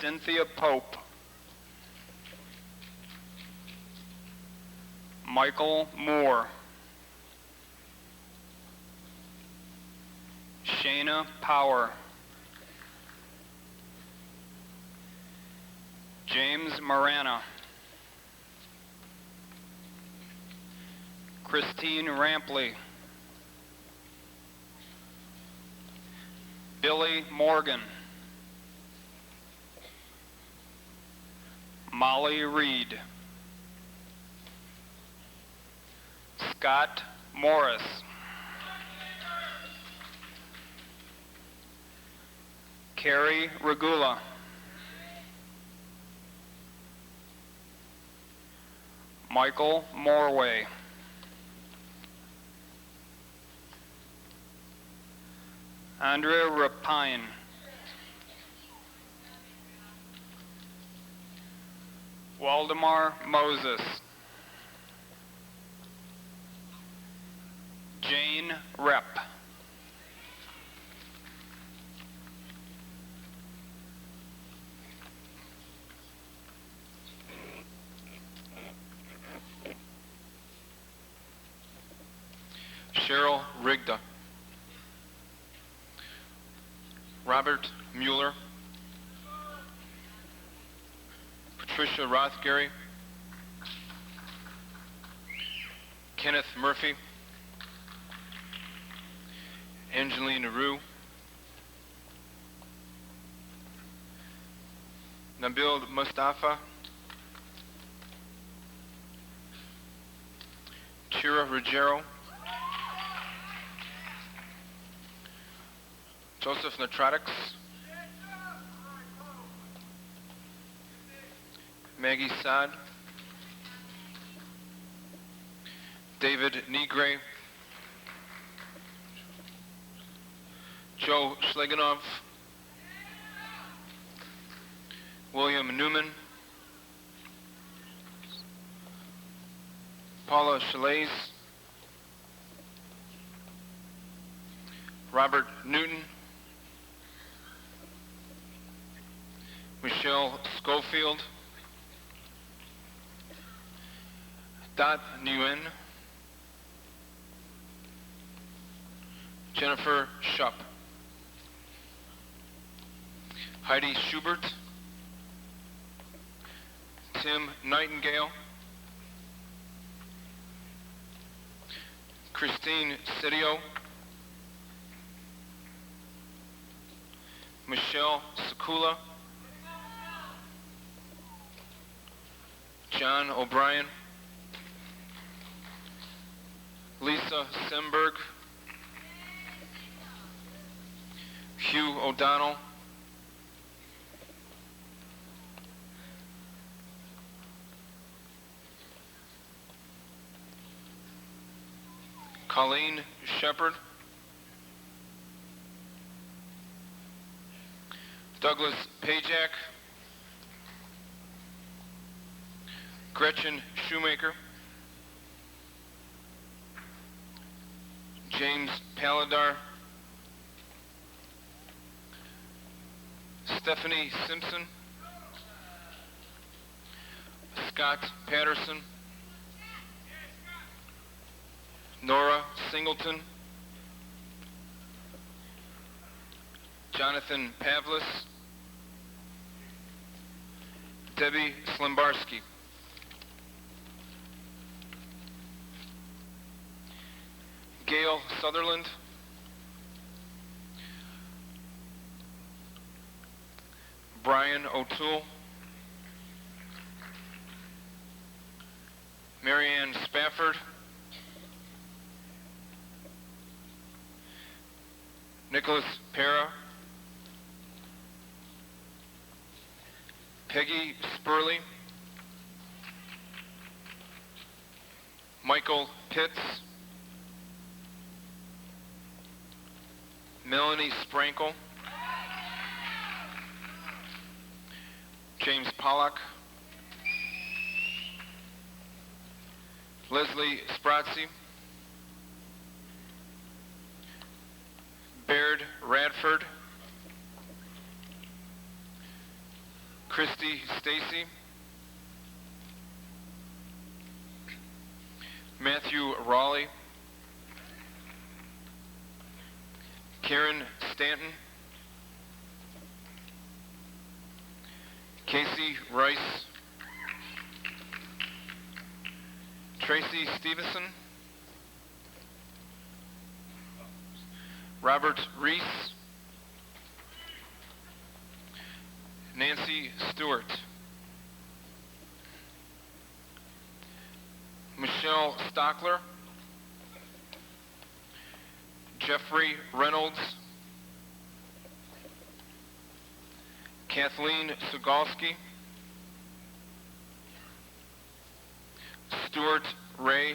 Cynthia Pope. Michael Moore. Shayna Power. James Marana. Christine Rampley. Billy Morgan. Molly Reed. Scott Morris. Carrie Regula. Michael Morway. Andrea Rapine. Waldemar Moses. Jane Rep. Cheryl Rigda. Robert Mueller. Patricia Rothgary. Kenneth Murphy. Angeline Rue. Nabil Mustafa. Chira Ruggiero. Joseph Natrotix. Maggie Saad. David Negre. Joe Schleganov. William Newman. Paula Chalais. Robert Newton. Michelle Schofield. Dot Nguyen. Jennifer Shupp. Heidi Schubert. Tim Nightingale. Christine Sidio. Michelle Sakula. John O'Brien. Lisa Semberg, Hugh O'Donnell, Colleen Shepard, Douglas Pajak, Gretchen Shoemaker, James Paladar, Stephanie Simpson, Scott Patterson, Nora Singleton, Jonathan Pavlis, Debbie Slimbarski. Gail Sutherland, Brian O'Toole, Marianne Spafford, Nicholas Pera, Peggy Spurley, Michael Pitts, Melanie Sprankle, James Pollack, Leslie Sprazzi, Baird Radford, Christy Stacy, Matthew Raleigh, Karen Stanton, Casey Rice, Tracy Stevenson, Robert Reese, Nancy Stewart, Michelle Stockler, Jeffrey Reynolds, Kathleen Sugalski, Stuart Ray,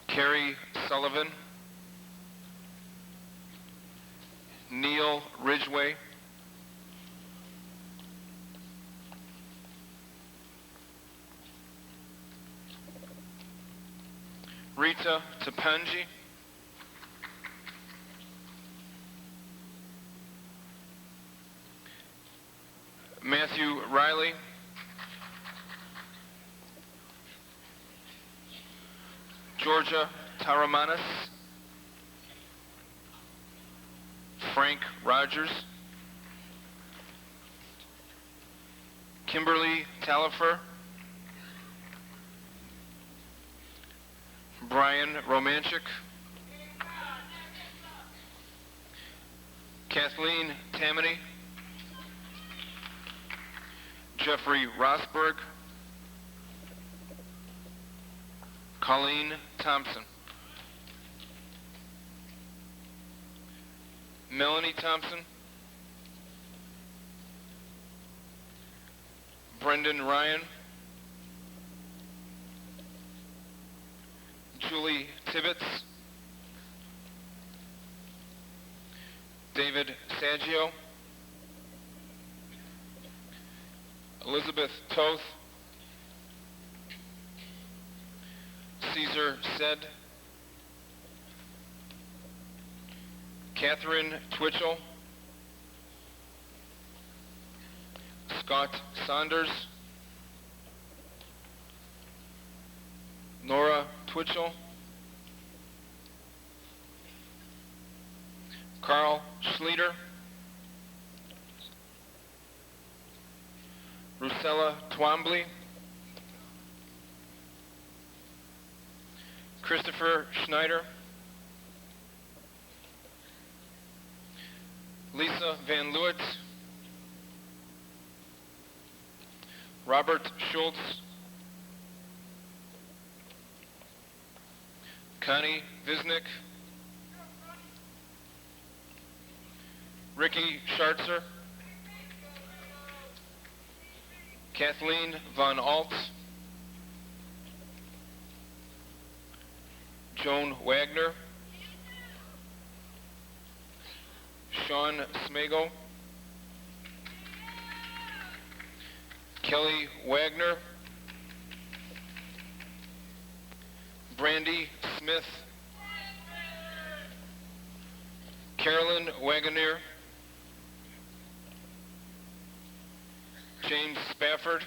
Carrie Sullivan, Neil Ridgway, Rita Tapanji, Matthew Riley, Georgia Taramanis, Frank Rogers, Kimberly Talifer, Brian Romanchik, Kathleen Tammany, Jeffrey Rosberg, Colleen Thompson, Melanie Thompson, Brendan Ryan, Julie Tibbetts, David Saggio, Elizabeth Toth, Caesar Said, Catherine Twitchell, Scott Saunders, Nora Twitchell, Carl Schleter, Rusella Twombly, Christopher Schneider, Lisa Van Leeuwen, Robert Schultz, Connie Visnick, Ricky Schartzer, Kathleen Von Alt, Joan Wagner, Sean Smagel, Kelly Wagner, Brandy Smith, Carolyn Wagoneer, James Spafford,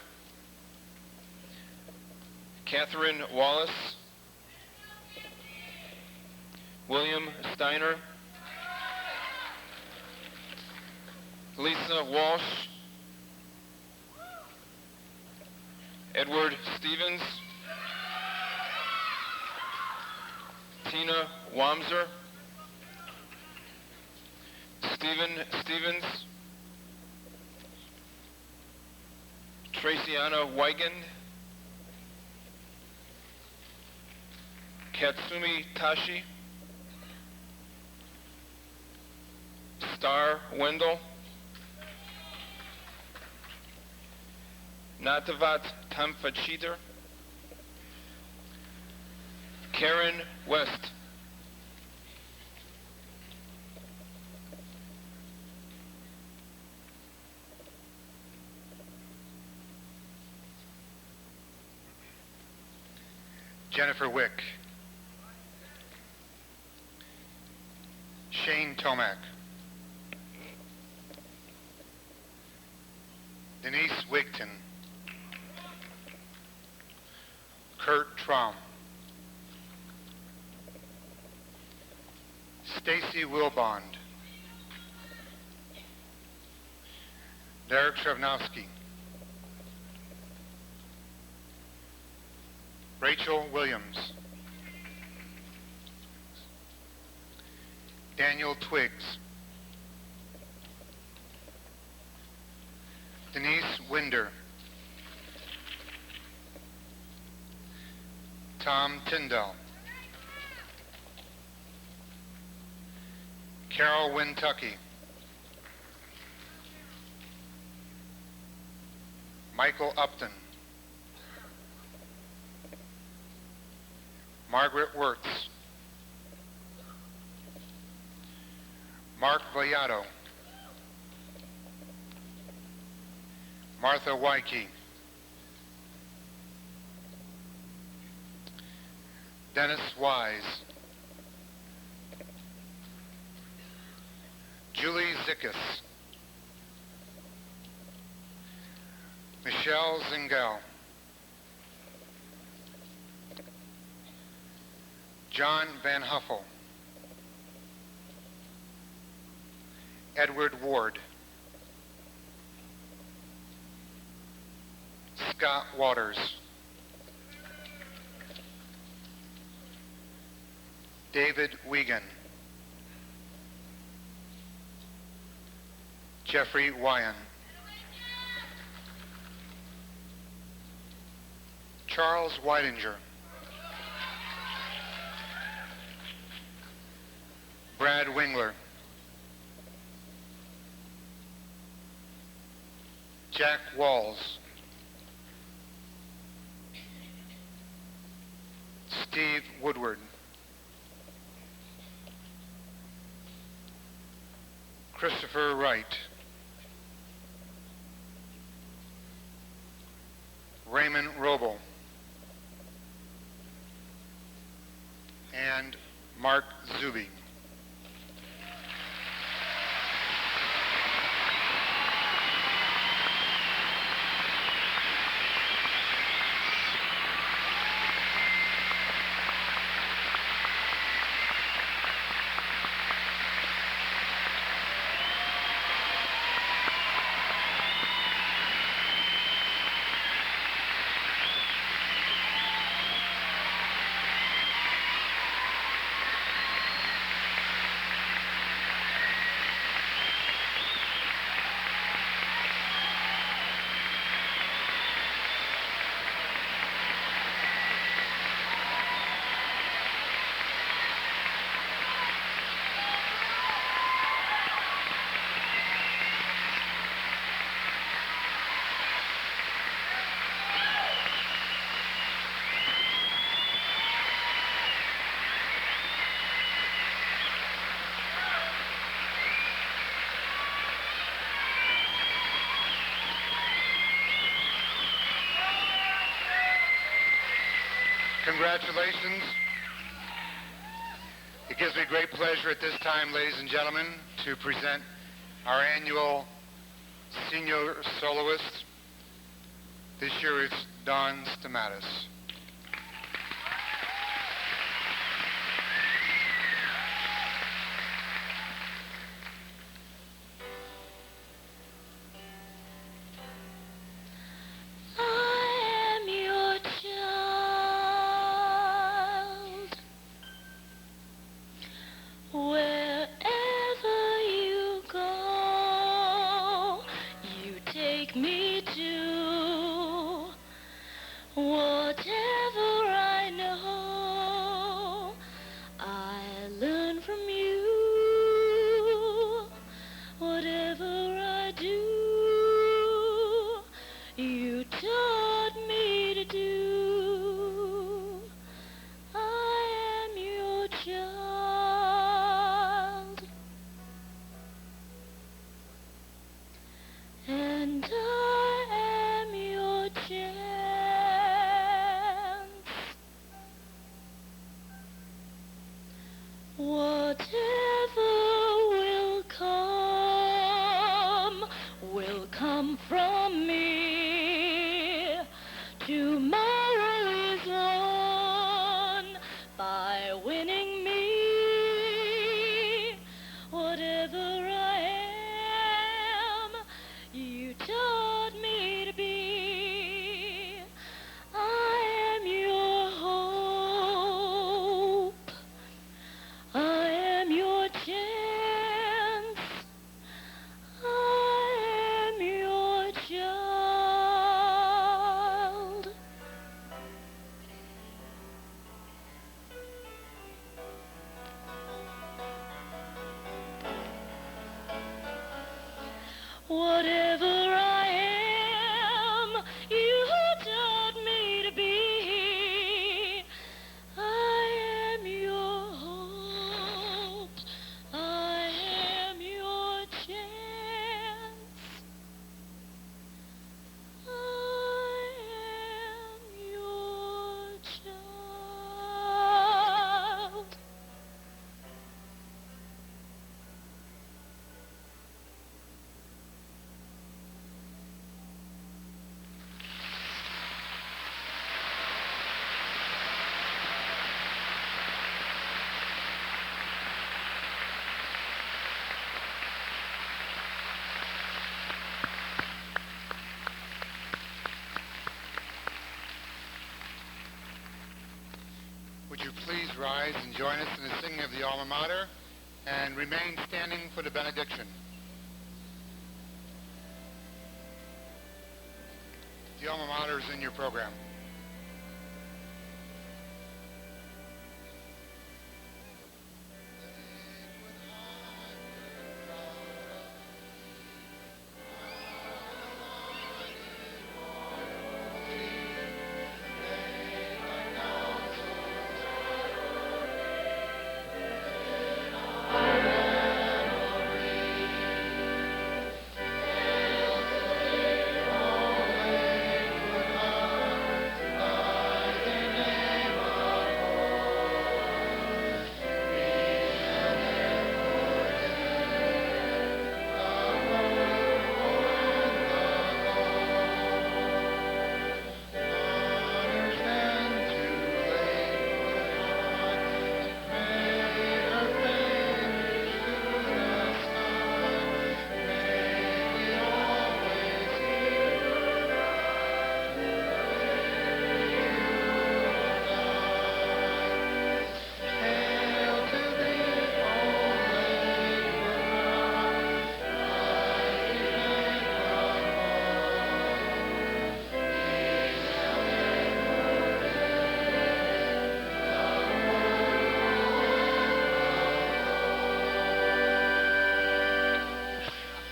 Catherine Wallace, William Steiner, Lisa Walsh, Edward Stevens, Tina Wamser, Stephen Stevens, Traciana Weigand, Katsumi Tashi, Star Wendell, Natavat Tamfachiter, Karen West, Jennifer Wick, Shane Tomac, Denise Wigton, Kurt Traum, Stacy Wilbond, Derek Shrevnowski, Rachel Williams, Daniel Twiggs, Denise Winder, Tom Tyndall, Carol Wintucky, Michael Upton, Margaret Wirtz, Mark Vallado, Martha Wyke, Dennis Wise, Julie Zickus, Michelle Zingel, John Van Huffel, Edward Ward, Scott Waters, David Wiegand, Jeffrey Wyan, Charles Weidinger, Brad Wingler, Jack Walls, Steve Woodward, Christopher Wright, Raymond Roble, and Mark Zuby. Congratulations. It gives me great pleasure at this time, ladies and gentlemen, to present our annual senior soloist. This year it's Don Stamatis. Would you please rise and join us in the singing of the Alma Mater and remain standing for the benediction. The Alma Mater is in your program.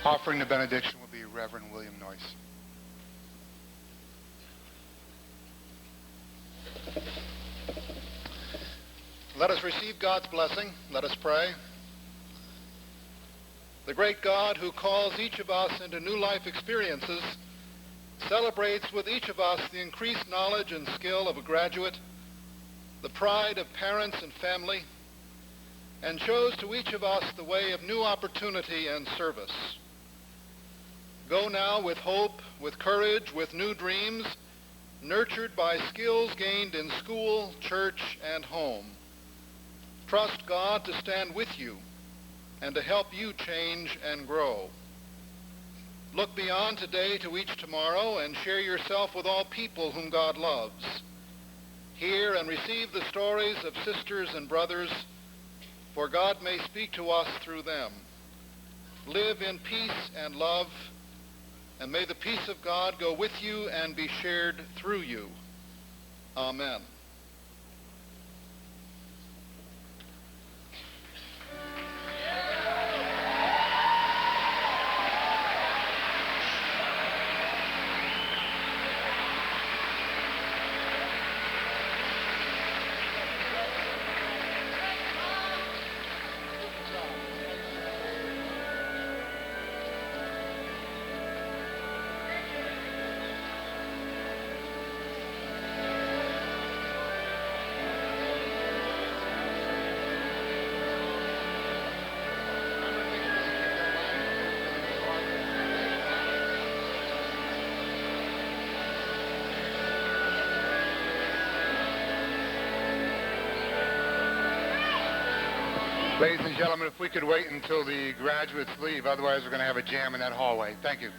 Offering the benediction will be Reverend William Noyce. Let us receive God's blessing. Let us pray. The great God who calls each of us into new life experiences celebrates with each of us the increased knowledge and skill of a graduate the pride of parents and family, and shows to each of us the way of new opportunity and service. Go now with hope, with courage, with new dreams, nurtured by skills gained in school, church, and home. Trust God to stand with you and to help you change and grow. Look beyond today to each tomorrow and share yourself with all people whom God loves. Hear and receive the stories of sisters and brothers, for God may speak to us through them. Live in peace and love, and may the peace of God go with you and be shared through you. Amen. Ladies and gentlemen, if we could wait until the graduates leave, otherwise we're going to have a jam in that hallway. Thank you.